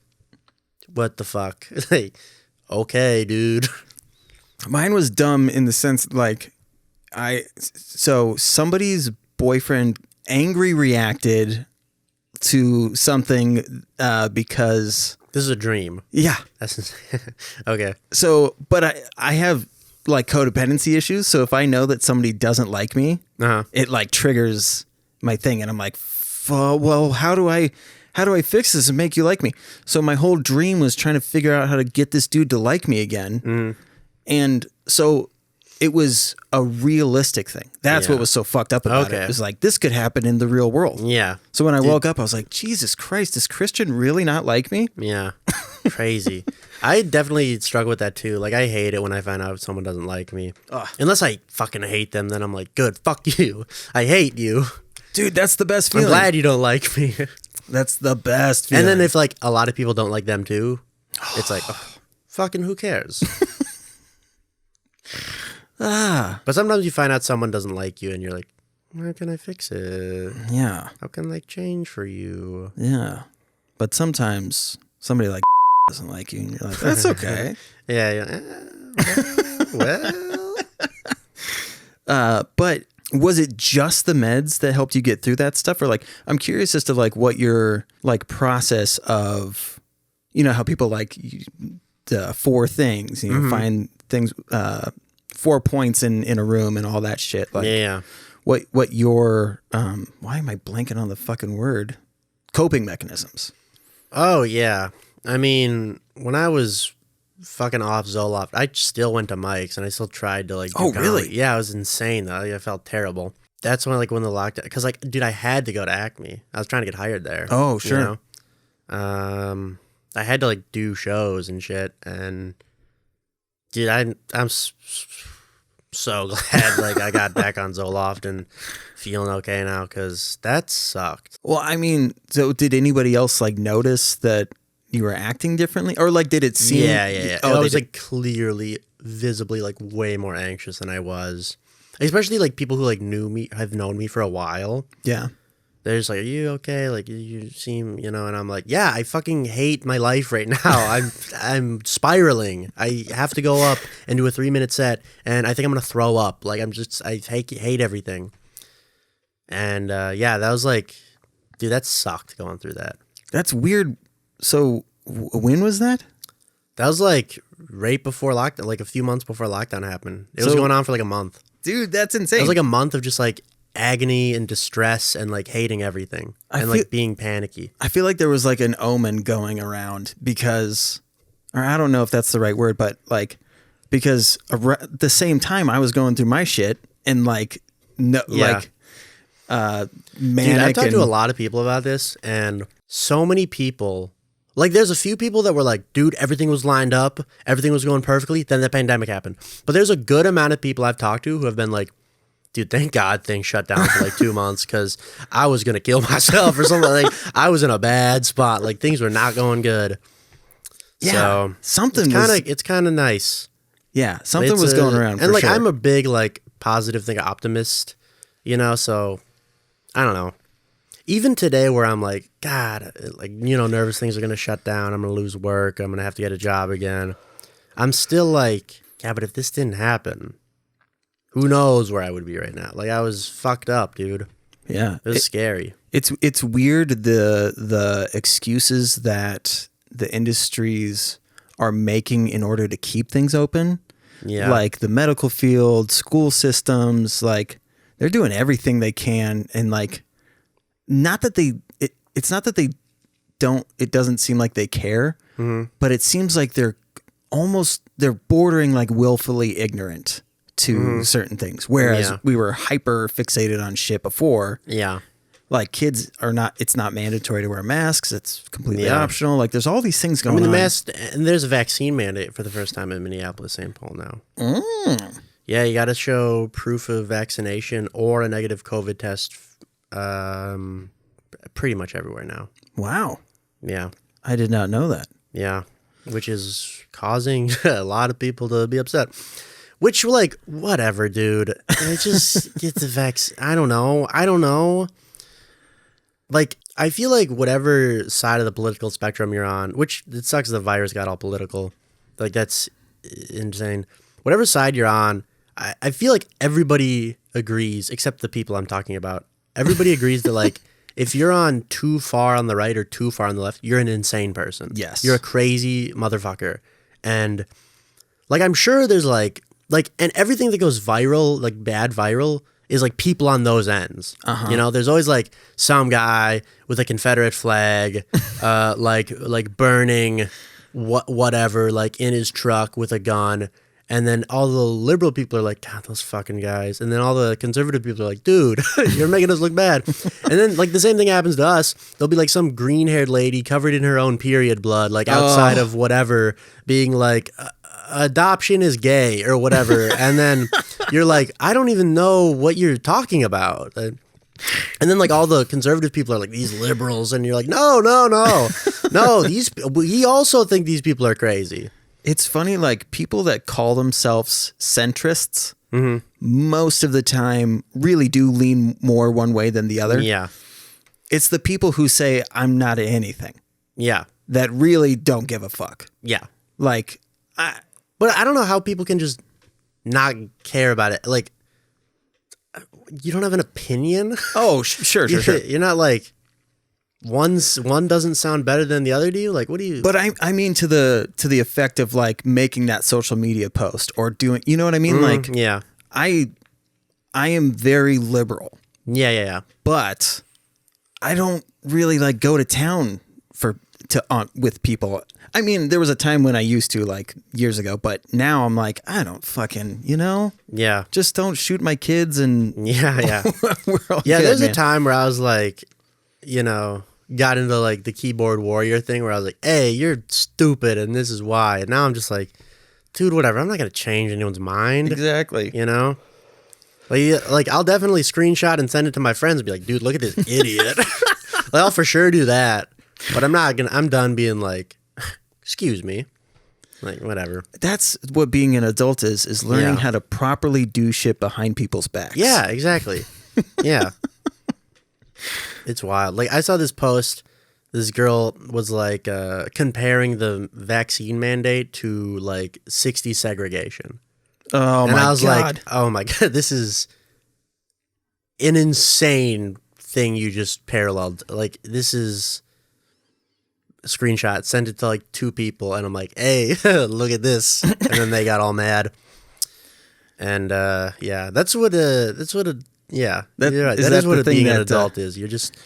what the fuck? Like, okay, dude. Mine was dumb in the sense like so somebody's boyfriend angry reacted to something because This is a dream. yeah. That's okay. So, but I have like codependency issues. So if I know that somebody doesn't like me, it like triggers my thing, and I'm like, well, how do I fix this and make you like me? So my whole dream was trying to figure out how to get this dude to like me again. And so it was a realistic thing. That's what was so fucked up about it. It was like, this could happen in the real world. Yeah. So when I woke up, I was like, Jesus Christ, does Christian really not like me? Yeah. Crazy. I definitely struggle with that too. Like, I hate it when I find out someone doesn't like me. Ugh. Unless I fucking hate them, then I'm like, good, fuck you. I hate you. Dude, that's the best feeling. I'm glad you don't like me. That's the best feeling. And then if like a lot of people don't like them too, it's like, fucking who cares? But sometimes you find out someone doesn't like you and you're like, how can I fix it? Yeah. How can I like change for you? Yeah. But sometimes somebody like doesn't like you and you're like, that's okay. Yeah. Well. But was it just the meds that helped you get through that stuff? Or like, I'm curious as to like what your like process of, you know, how people like the 4 things, you know, find things, 4 points in a room and all that shit. Like, yeah. What your, why am I blanking on the fucking word? Coping mechanisms. Oh, yeah. I mean, when I was fucking off Zoloft, I still went to Mike's and I still tried to like do comedy. Really? Yeah, it was insane though. I felt terrible. That's when like when the lockdown, because like, dude, I had to go to Acme. I was trying to get hired there. Oh, sure. You know? I had to like do shows and shit, and dude, I'm so glad like I got back on Zoloft and feeling okay now, because that sucked. Well, I mean, so did anybody else like notice that you were acting differently, or like did it seem? Yeah. Oh, I was like clearly, visibly like way more anxious than I was, especially like people who like knew me, have known me for a while. Yeah. They're just like, are you okay? Like, you seem, you know, and I'm like, yeah, I fucking hate my life right now. I'm spiraling. I have to go up and do a 3-minute set, and I think I'm gonna throw up. Like, I hate everything. And yeah, that was like, dude, that sucked going through that. That's weird. So when was that? That was like right before lockdown, like a few months before lockdown happened. It was going on for like a month. Dude, that's insane. It was like a month of just like agony and distress and like hating everything and like being panicky. I feel like there was like an omen going around because, or I don't know if that's the right word, but like, because at the same time I was going through my shit and like, manic. Dude, I've talked to a lot of people about this, and so many people, like there's a few people that were like, dude, everything was lined up, everything was going perfectly, then the pandemic happened. But there's a good amount of people I've talked to who have been like, dude, thank God things shut down for like 2 months, because I was going to kill myself or something. Like, I was in a bad spot. Like, things were not going good. Yeah, so something it's kind of nice. Yeah, something was going around. And like, sure. I'm a big like positive thing optimist, you know, so I don't know. Even today where I'm like, God, like, you know, nervous things are going to shut down. I'm going to lose work. I'm going to have to get a job again. I'm still like, yeah, but if this didn't happen, who knows where I would be right now? Like, I was fucked up, dude. Yeah. It was scary. It's weird the excuses that the industries are making in order to keep things open. Yeah. Like the medical field, school systems, like they're doing everything they can, and like it's not that they don't, it doesn't seem like they care, but it seems like they're bordering like willfully ignorant to certain things. Whereas we were hyper fixated on shit before. Yeah. Like kids are not, it's not mandatory to wear masks. It's completely optional. Like there's all these things going on. The mask, and there's a vaccine mandate for the first time in Minneapolis, St. Paul now. Yeah, you got to show proof of vaccination or a negative COVID test pretty much everywhere now. Wow. Yeah. I did not know that. Yeah. Which is causing a lot of people to be upset. Which, like, whatever, dude. I just get the vaccine. I don't know. Like, I feel like whatever side of the political spectrum you're on, which it sucks the virus got all political. Like, that's insane. Whatever side you're on, I feel like everybody agrees, except the people I'm talking about. Everybody agrees that, like, if you're on too far on the right or too far on the left, you're an insane person. Yes. You're a crazy motherfucker. And like, I'm sure there's like, and everything that goes viral, like bad viral, is like people on those ends. You know, there's always like some guy with a Confederate flag, like burning whatever, like in his truck with a gun. And then all the liberal people are like, God, those fucking guys. And then all the conservative people are like, dude, you're making us look bad. And then like the same thing happens to us. There'll be like some green-haired lady covered in her own period blood, like outside of whatever, being like, adoption is gay or whatever. And then you're like, I don't even know what you're talking about. And then like all the conservative people are like, these liberals. And you're like, no, we also think these people are crazy. It's funny, like people that call themselves centrists, most of the time really do lean more one way than the other. Yeah. It's the people who say, I'm not anything. Yeah. That really don't give a fuck. Yeah. Like, but I don't know how people can just not care about it. Like, you don't have an opinion? oh, sure. You're not like, one doesn't sound better than the other, do you? Like, what do you? But I mean to the effect of like making that social media post or doing, you know what I mean? Like, yeah, I am very liberal. Yeah. But I don't really like go to town with people. I mean, there was a time when I used to, like years ago, but now I'm like, I don't fucking, yeah, just don't shoot my kids and yeah. we're all Yeah, good, there's man. a time where I was like, got into like the keyboard warrior thing where I was like, hey, you're stupid and this is why. And now I'm just like, dude, whatever. I'm not going to change anyone's mind. Exactly. Like I'll definitely screenshot and send it to my friends and be like, dude, look at this idiot. Like, I'll for sure do that. But I'm done being like, excuse me. Like, whatever. That's what being an adult is learning how to properly do shit behind people's backs. Yeah, exactly. Yeah. It's wild. Like, I saw this post. This girl was like comparing the vaccine mandate to like 60s segregation. Oh, and my I was God. like, oh my God, this is an insane thing you just paralleled. Like, this is a screenshot, sent it to like 2 people, and I'm like, hey, look at this. And then they got all mad. And yeah, that's what yeah, you're right. That is what being an adult is. You're just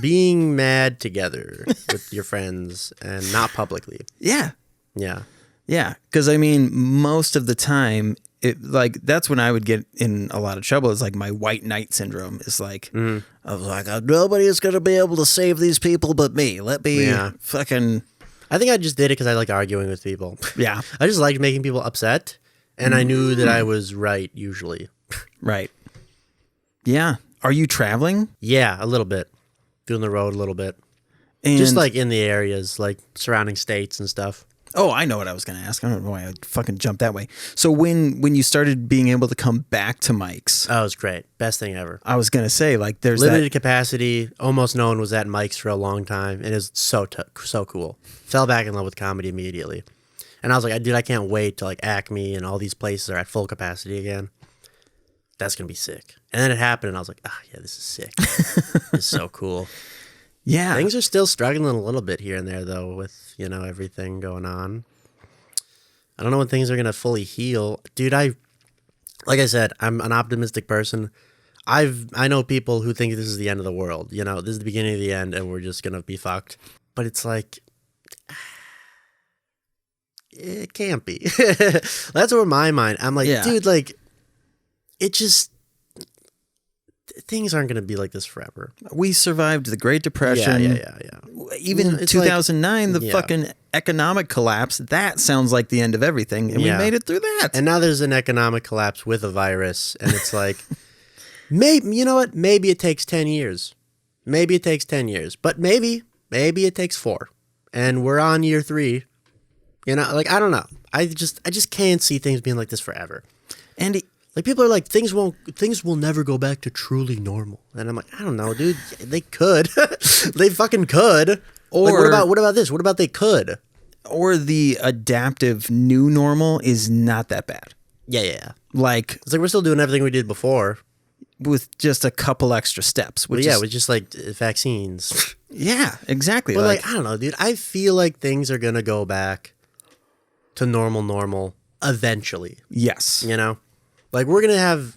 being mad together with your friends and not publicly. Yeah. Yeah. Yeah. Because, I mean, most of the time, that's when I would get in a lot of trouble. It's like my white knight syndrome is like, I was like, nobody is going to be able to save these people but me. Let me fucking... I think I just did it because I like arguing with people. Yeah. I just liked making people upset, and I knew that I was right usually. Right. Yeah. Are you traveling? Yeah, a little bit. Doing the road a little bit. And just like in the areas, like surrounding states and stuff. Oh, I know what I was going to ask. I don't know why I fucking jumped that way. So when you started being able to come back to Mike's. Oh, it was great. Best thing ever. I was going to say, like, there's limited capacity. Almost no one was at Mike's for a long time. And it was so cool. Fell back in love with comedy immediately. And I was like, dude, I can't wait till like Acme and all these places are at full capacity again. That's going to be sick. And then it happened, and I was like, yeah, this is sick. It's so cool. Yeah. Things are still struggling a little bit here and there, though, with, everything going on. I don't know when things are going to fully heal. Dude, like I said, I'm an optimistic person. I know people who think this is the end of the world. This is the beginning of the end, and we're just going to be fucked. But it's like, it can't be. That's where my mind, I'm like, dude, like, it just, things aren't going to be like this forever. We survived the Great Depression. Yeah. Even 2009, like, the fucking economic collapse, that sounds like the end of everything. And we made it through that. And now there's an economic collapse with a virus. And it's like, maybe, you know what? Maybe it takes 10 years. Maybe it takes 10 years. But maybe it takes 4. And we're on year 3. Like, I don't know. I just can't see things being like this forever. And like, people are like, things will never go back to truly normal. And I'm like, I don't know, dude. They could. They fucking could. Or like, what about this? What about they could? Or the adaptive new normal is not that bad. Yeah. Like, It's like we're still doing everything we did before. with just a couple extra steps. But with just like vaccines. Yeah, exactly. But like, I don't know, dude. I feel like things are gonna go back to normal eventually. Yes. You know, like we're gonna have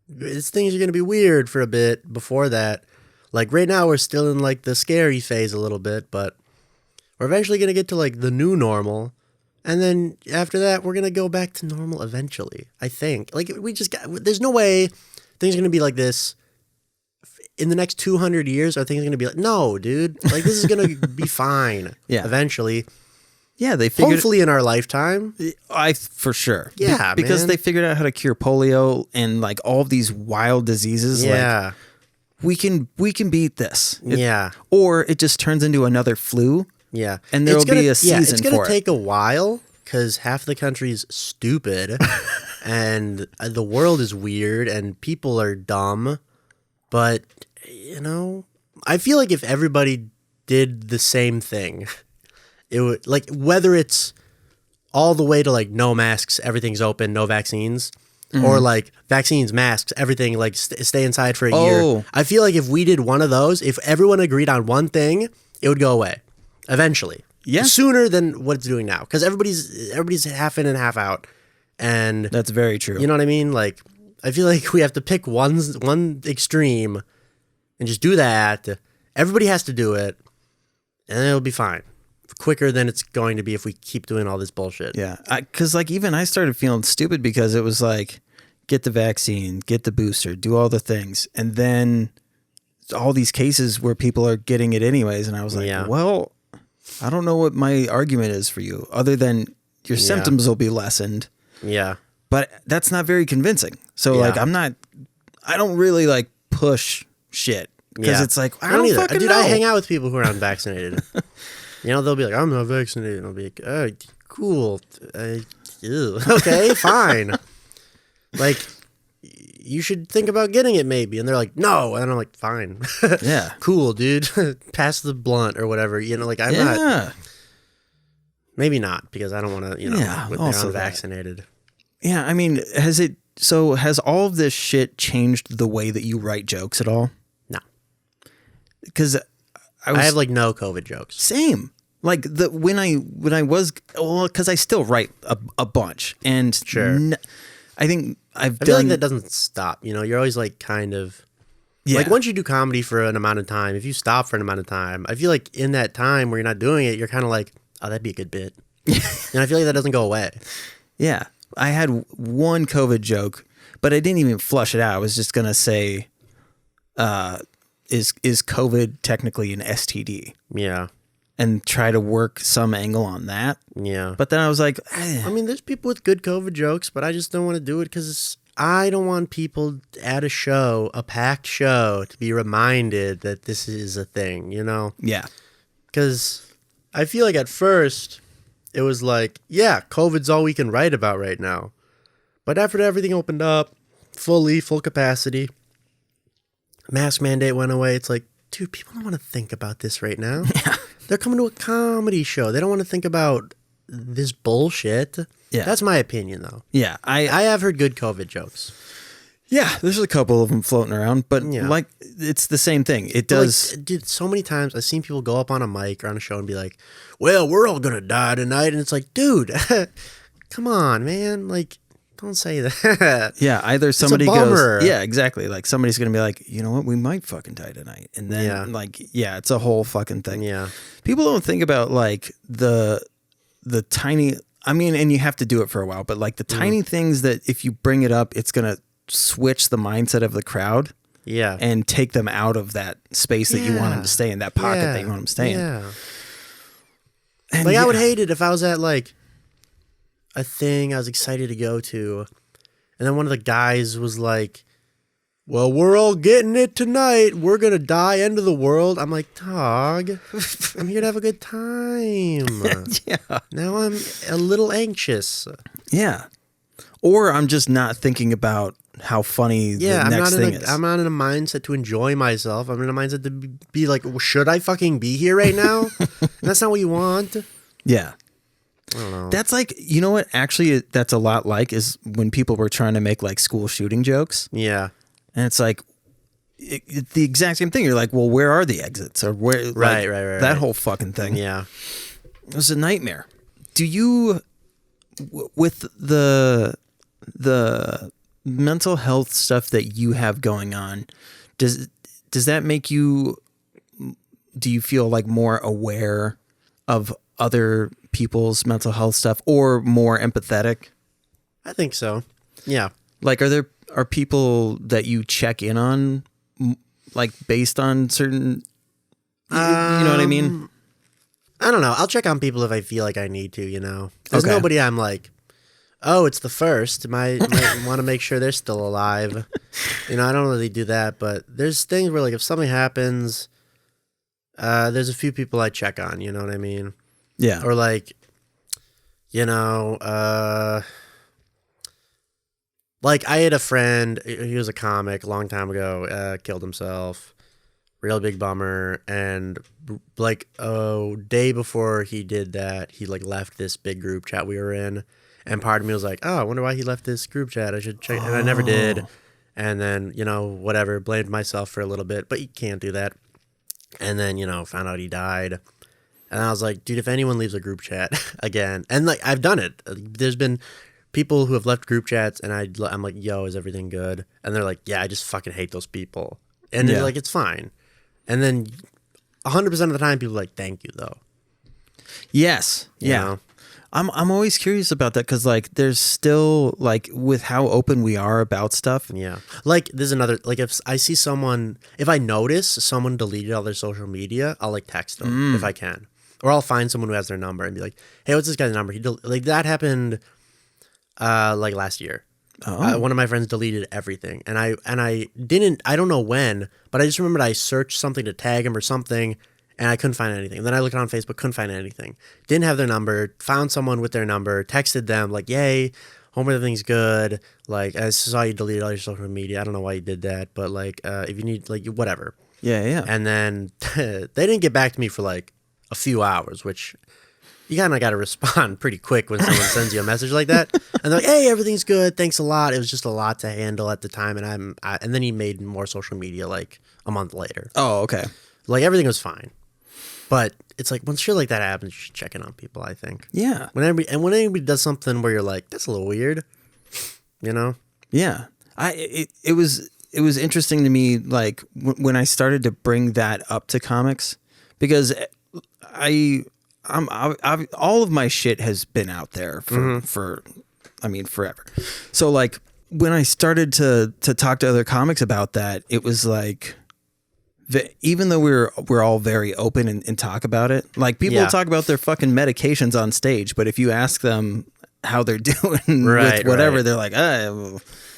things are gonna be weird for a bit before that. Like right now, we're still in like the scary phase a little bit, but we're eventually gonna get to like the new normal. And then after that, we're going to go back to normal eventually, I think. Like, there's no way things are going to be like this in the next 200 years. Are things going to be like, no, dude. Like, this is going to be fine eventually. Yeah, they figured... Hopefully in our lifetime. For sure. Yeah, because man. they figured out how to cure polio and, like, all of these wild diseases. Yeah. Like, we can beat this. Yeah. Or it just turns into another flu. Yeah. And there'll be a season for it. It's going to take a while because half the country's stupid and the world is weird and people are dumb. But, you know, I feel like if everybody did the same thing, it would, like, whether it's all the way to, like, no masks, everything's open, no vaccines, or, like, vaccines, masks, everything, like, stay inside for a year. I feel like if we did one of those, if everyone agreed on one thing, it would go away. Eventually. Yeah. Sooner than what it's doing now. Because everybody's half in and half out. And that's very true. You know what I mean? Like, I feel like we have to pick one extreme and just do that. Everybody has to do it. And then it'll be fine. Quicker than it's going to be if we keep doing all this bullshit. Yeah. Because, like, even I started feeling stupid because it was like, get the vaccine, get the booster, do all the things. And then all these cases where people are getting it anyways. And I was like, well... I don't know what my argument is for you other than your symptoms will be lessened. Yeah. But that's not very convincing. So like, I don't really like push shit because it's like, I don't fucking Dude, know. I hang out with people who are unvaccinated. You know, they'll be like, I'm not vaccinated. And I'll be like, oh, cool. Okay, fine. Like, you should think about getting it maybe. And they're like, no. And I'm like, fine. Yeah. Cool, dude. Pass the blunt or whatever. You know, like I'm not. Maybe not because I don't want to, you know, when they're unvaccinated. Yeah. I mean, has all of this shit changed the way that you write jokes at all? No. Because I have like no COVID jokes. Same. Like when I was, well, because I still write a bunch. And sure. I think I feel like that doesn't stop. You know, you're always like kind of like once you do comedy for an amount of time, if you stop for an amount of time, I feel like in that time where you're not doing it, you're kind of like, oh, that'd be a good bit. And I feel like that doesn't go away. Yeah. I had one COVID joke, but I didn't even flush it out. I was just going to say, is COVID technically an STD? Yeah. And try to work some angle on that. Yeah. But then I was like... I mean, there's people with good COVID jokes, but I just don't want to do it because I don't want people at a packed show, to be reminded that this is a thing, you know? Yeah. Because I feel like at first, it was like, yeah, COVID's all we can write about right now. But after everything opened up, full capacity, mask mandate went away, it's like, dude, people don't want to think about this right now. Yeah. They're coming to a comedy show. They don't want to think about this bullshit. Yeah. That's my opinion, though. Yeah. I have heard good COVID jokes. Yeah, there's a couple of them floating around, but like, it's the same thing. It does. Like, dude, so many times I've seen people go up on a mic or on a show and be like, well, we're all going to die tonight. And it's like, dude, come on, man. Like, don't say that. Yeah, either somebody it's a bummer. goes, yeah, exactly. Like somebody's gonna be like, you know what, we might fucking die tonight, and then it's a whole fucking thing. Yeah, people don't think about like the tiny. I mean, and you have to do it for a while, but like the tiny things that if you bring it up, it's gonna switch the mindset of the crowd. Yeah, and take them out of that space that you want them to stay in, that pocket that you want them to stay in. Yeah, and like I would hate it if I was at like a thing I was excited to go to, and then one of the guys was like, well, we're all getting it tonight, we're gonna die, end of the world. I'm like, dog, I'm here to have a good time. Yeah, now I'm a little anxious. Yeah, or I'm just not thinking about how funny the next thing is. I'm not in a mindset to enjoy myself. I'm in a mindset to be like, well, should I fucking be here right now? And that's not what you want. Yeah. I don't know. That's like, you know what, actually, that's a lot like is when people were trying to make like school shooting jokes. Yeah. And it's like it's the exact same thing. You're like, well, where are the exits? Or where? Right. That whole fucking thing. Yeah. It was a nightmare. Do you, with the mental health stuff that you have going on, does that make you? Do you feel like more aware of other people's mental health stuff, or more empathetic? I think so. Yeah. Like, are people that you check in on, like based on certain? You know what I mean? I don't know. I'll check on people if I feel like I need to. There's Okay. nobody I'm like, oh, it's the first. Might want to make sure they're still alive. I don't really do that, but there's things where like if something happens, there's a few people I check on. You know what I mean? Yeah. Or like, like I had a friend. He was a comic a long time ago. Killed himself. Real big bummer. And like a day before he did that, he like left this big group chat we were in. And part of me was like, oh, I wonder why he left this group chat. I should check. And I never did. And then, whatever, blamed myself for a little bit, but you can't do that. And then, found out he died. And I was like, dude, if anyone leaves a group chat again, and like I've done it. There's been people who have left group chats and I'm like, yo, is everything good? And they're like, yeah, I just fucking hate those people. And they're like, it's fine. And then 100% of the time, people are like, thank you, though. Yes. Yeah. I'm always curious about that because, like, there's still, like, with how open we are about stuff. Yeah. Like, there's another, like, if I see someone, if I notice someone deleted all their social media, I'll, like, text them if I can. Or I'll find someone who has their number and be like, hey, what's this guy's number? Like, that happened, like, last year. One of my friends deleted everything, and I don't know when, but I just remembered I searched something to tag him or something, and I couldn't find anything. And then I looked on Facebook, couldn't find anything. Didn't have their number, found someone with their number, texted them like, yay, hope everything's good. Like, I saw you deleted all your social media. I don't know why you did that, but like, if you need, like, whatever. Yeah. And then they didn't get back to me for like a few hours, which you kind of got to respond pretty quick when someone sends you a message like that. And they're like, hey, everything's good. Thanks a lot. It was just a lot to handle at the time. And and then he made more social media like a month later. Oh, okay. Like everything was fine. But it's like when shit like that happens, you should check in on people, I think. Yeah. When anybody does something where you're like, that's a little weird, Yeah. It was interesting to me, like when I started to bring that up to comics, because I'm all of my shit has been out there for forever. So like when I started to talk to other comics about that, it was like, even though we're all very open and talk about it, like people talk about their fucking medications on stage, but if you ask them how they're doing with whatever, they're like,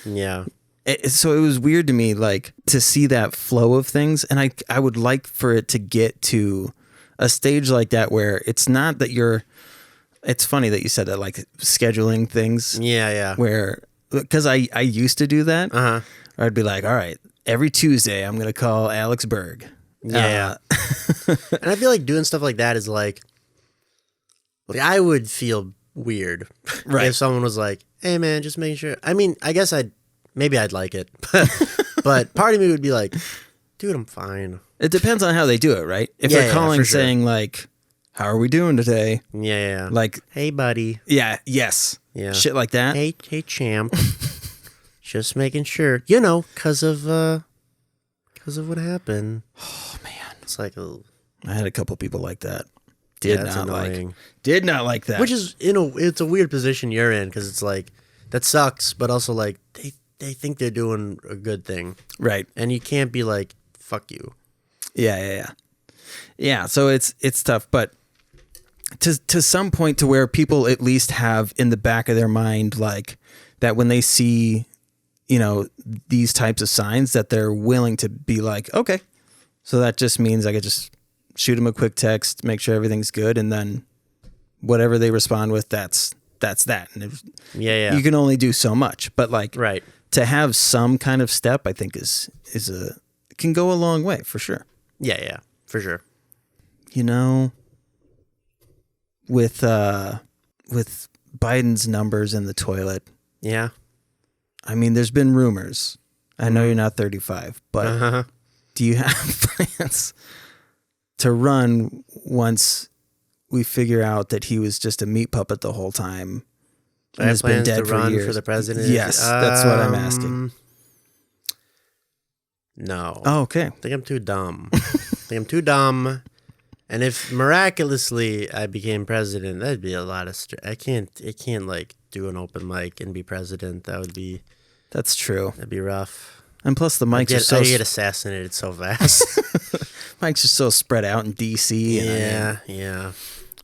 yeah. So it was weird to me, like, to see that flow of things, and I would like for it to get to a stage like that where it's not that it's funny that you said that, like scheduling things. Yeah. Where, because I used to do that. Uh-huh. I'd be like, all right, every Tuesday I'm going to call Alex Berg. Yeah. And I feel like doing stuff like that is like I would feel weird if someone was like, hey man, just making sure. I mean, I guess I'd like it, but part of me would be like, dude, I'm fine. It depends on how they do it, right? If they're calling saying like, how are we doing today? Yeah. Like, hey buddy. Yeah. Yes. Yeah. Shit like that. Hey champ. Just making sure, because of what happened. Oh man. It's like, I had a couple people like that. Did not like that. Which is, it's a weird position you're in, because it's like, that sucks, but also like, they think they're doing a good thing. Right. And you can't be like, fuck you. Yeah, so it's tough, but to some point to where people at least have in the back of their mind, like, that when they see, these types of signs, that they're willing to be like, okay, so that just means I could just shoot them a quick text, make sure everything's good, and then whatever they respond with, that's that. And you can only do so much, but like, to have some kind of step, I think can go a long way for sure. Yeah, for sure. With Biden's numbers in the toilet. Yeah. I mean, there's been rumors. I know you're not 35, but do you have plans to run once we figure out that he was just a meat puppet the whole time and has been dead to for run years? for the president? Yes, that's what I'm asking. No. Oh, okay. I think I'm too dumb. And if miraculously I became president, that'd be a lot of I can't like do an open mic and be president. That'd be true. That'd be rough. And plus the mics are so I get assassinated so fast. mics are so spread out in DC. And yeah.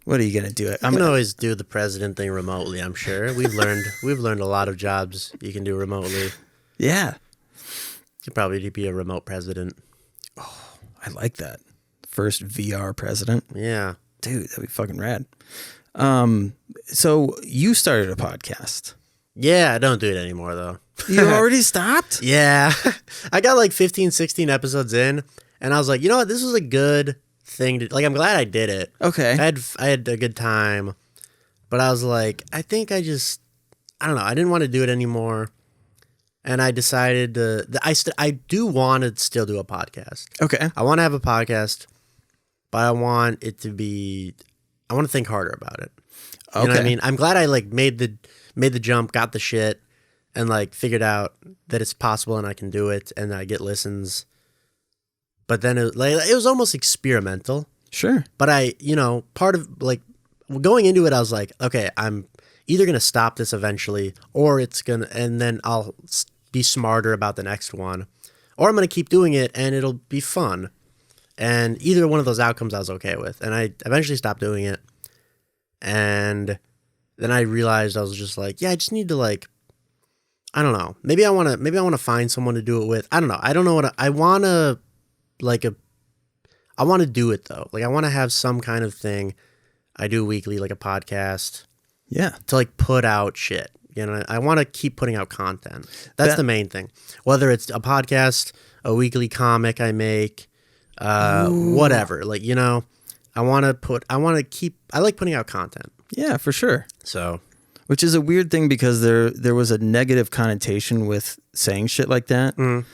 What are you gonna do? You can always do the president thing remotely. I'm sure we've learned a lot of jobs you can do remotely. Yeah, you could probably be a remote president. Oh, I like that. First VR president. Yeah, dude, that'd be fucking rad. So you started a podcast. Yeah, I don't do it anymore though. You already stopped? Yeah, I got like 15, 16 episodes in, and I was like, you know what, this was a good thing to like. I'm glad I did it. Okay, I had a good time, but I was like, I think I don't know. I didn't want to do it anymore, and I decided I do want to still do a podcast. Okay, I want to have a podcast, but I want to think harder about it. You know what I mean? I'm glad I like made the jump, got the shit, and like figured out that it's possible and I can do it and I get listens. But then it was almost experimental. Sure. But part of like going into it, I was like, okay, I'm either going to stop this eventually and then I'll be smarter about the next one, or I'm going to keep doing it and it'll be fun. And either one of those outcomes I was okay with. And I eventually stopped doing it. And then I realized I was just like, yeah, I just need to like, I don't know. Maybe I want to find someone to do it with. I don't know. I don't know what I want to I want to do it though. Like I want to have some kind of thing I do weekly, like a podcast. Yeah. To like put out shit. You know, I want to keep putting out content. That's the main thing. Whether it's a podcast, a weekly comic I make, whatever. Like, you know, I like putting out content. Yeah, for sure. So, which is a weird thing because there was a negative connotation with saying shit like that. Mm.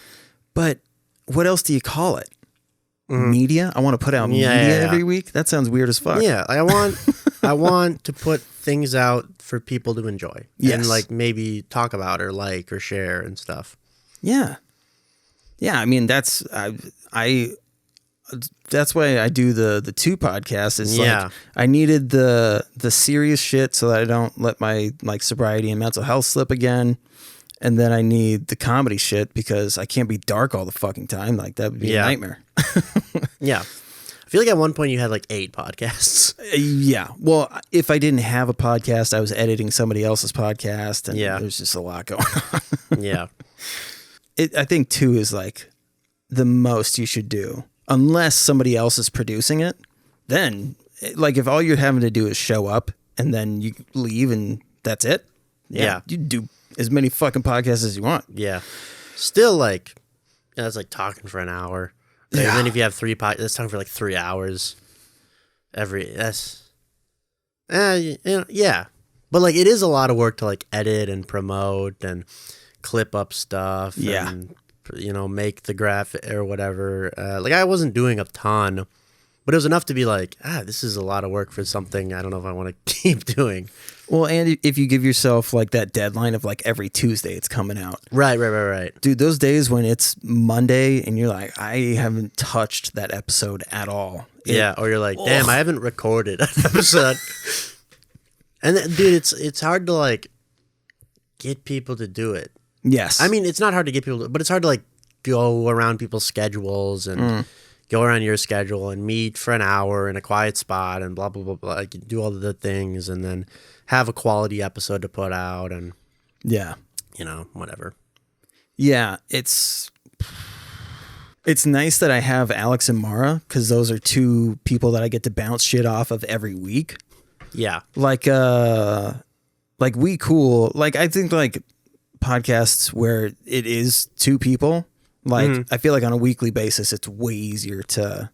But what else do you call it? Media? I want to put out media every week? That sounds weird as fuck. Yeah, I want to put things out for people to enjoy. Yes. And like maybe talk about or like or share and stuff. Yeah. Yeah, I mean that's that's why I do the two podcasts. Is like I needed the serious shit so that I don't let my like sobriety and mental health slip again. And then I need the comedy shit because I can't be dark all the fucking time. Like that would be a nightmare. Yeah. I feel like at one point you had like 8 podcasts. Yeah. Well, if I didn't have a podcast, I was editing somebody else's podcast and there's just a lot going on. Yeah. I think 2 is like the most you should do. Unless somebody else is producing it, then like if all you're having to do is show up and then you leave and that's it. Yeah. You do as many fucking podcasts as you want. Yeah. Still like, it's like talking for an hour. Like, and then if you have 3 podcasts, that's talking for like 3 hours. Yeah. But like it is a lot of work to like edit and promote and clip up stuff. Yeah. And, you know, make the graphic or whatever. Like I wasn't doing a ton, but it was enough to be like, this is a lot of work for something I don't know if I want to keep doing. Well, and if you give yourself like that deadline of like every Tuesday it's coming out. Right. Dude, those days when it's Monday and you're like, I haven't touched that episode at all. Or you're like, damn, I haven't recorded an episode. And then, dude, it's hard to like get people to do it. Yes. I mean, it's not hard to get people to, but it's hard to like go around people's schedules and go around your schedule and meet for an hour in a quiet spot and blah, blah, blah, blah. Like do all of the things and then have a quality episode to put out and you know, whatever. Yeah. It's nice that I have Alex and Mara because those are 2 people that I get to bounce shit off of every week. Yeah. Like We Cool. Like I think like podcasts where it is 2 people, like I feel like on a weekly basis it's way easier to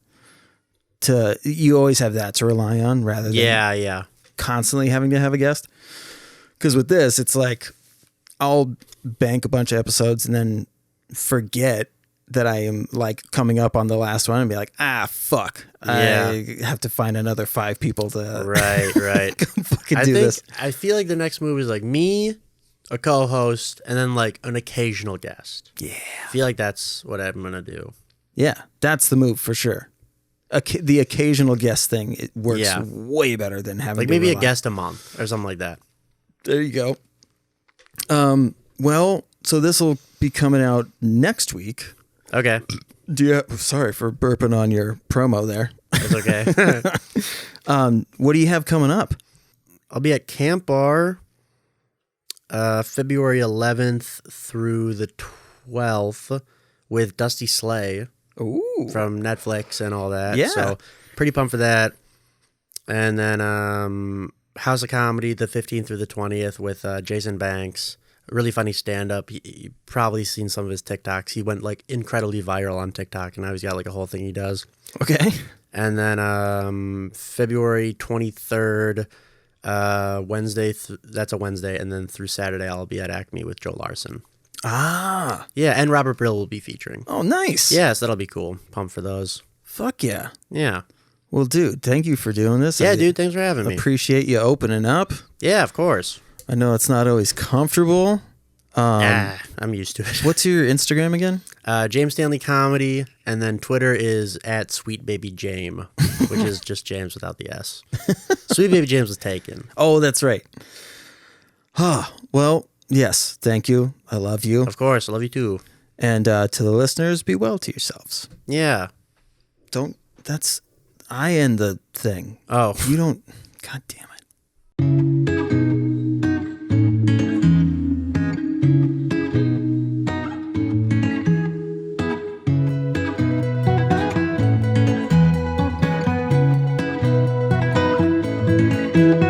you always have that to rely on rather than constantly having to have a guest. Because with this it's like I'll bank a bunch of episodes and then forget that I am like coming up on the last one and be like, fuck. Yeah. I have to find another 5 people to Right. come fucking do this. I feel like the next movie is like me, a co-host, and then like an occasional guest. Yeah. I feel like that's what I'm gonna do. Yeah, that's the move for sure. The occasional guest thing, it works way better than having Like to maybe a rely. guest a month or something like that. There you go. Well, so this will be coming out next week. Okay, Sorry for burping on your promo there. that's okay. What do you have coming up? I'll be at Camp Bar February 11th through the 12th with Dusty Slay Ooh. from Netflix and all that. Yeah. So pretty pumped for that. And then House of Comedy the 15th through the 20th with Jason Banks. Really funny stand-up. You've probably seen some of his TikToks. He went like incredibly viral on TikTok, and now he's got like a whole thing he does. Okay. And then February 23rd, Wednesday, that's a Wednesday, and then through Saturday I'll be at Acme with Joe Larson. Ah. Yeah, and Robert Brill will be featuring. Oh, nice. Yeah, so that'll be cool. Pumped for those. Fuck yeah. Yeah. Well, dude, thank you for doing this. Yeah, dude, thanks for having me. Appreciate you opening up. Yeah, of course. I know it's not always comfortable. I'm used to it. What's your Instagram again? James Stanley Comedy, and then Twitter is at Sweet Baby Jame, which is just James without the S. Sweet Baby James was taken. Oh, that's right. Well, yes, thank you. I love you. Of course, I love you too. And to the listeners, be well to yourselves. Yeah. I end the thing. Oh. You don't, God damn it. Thank you.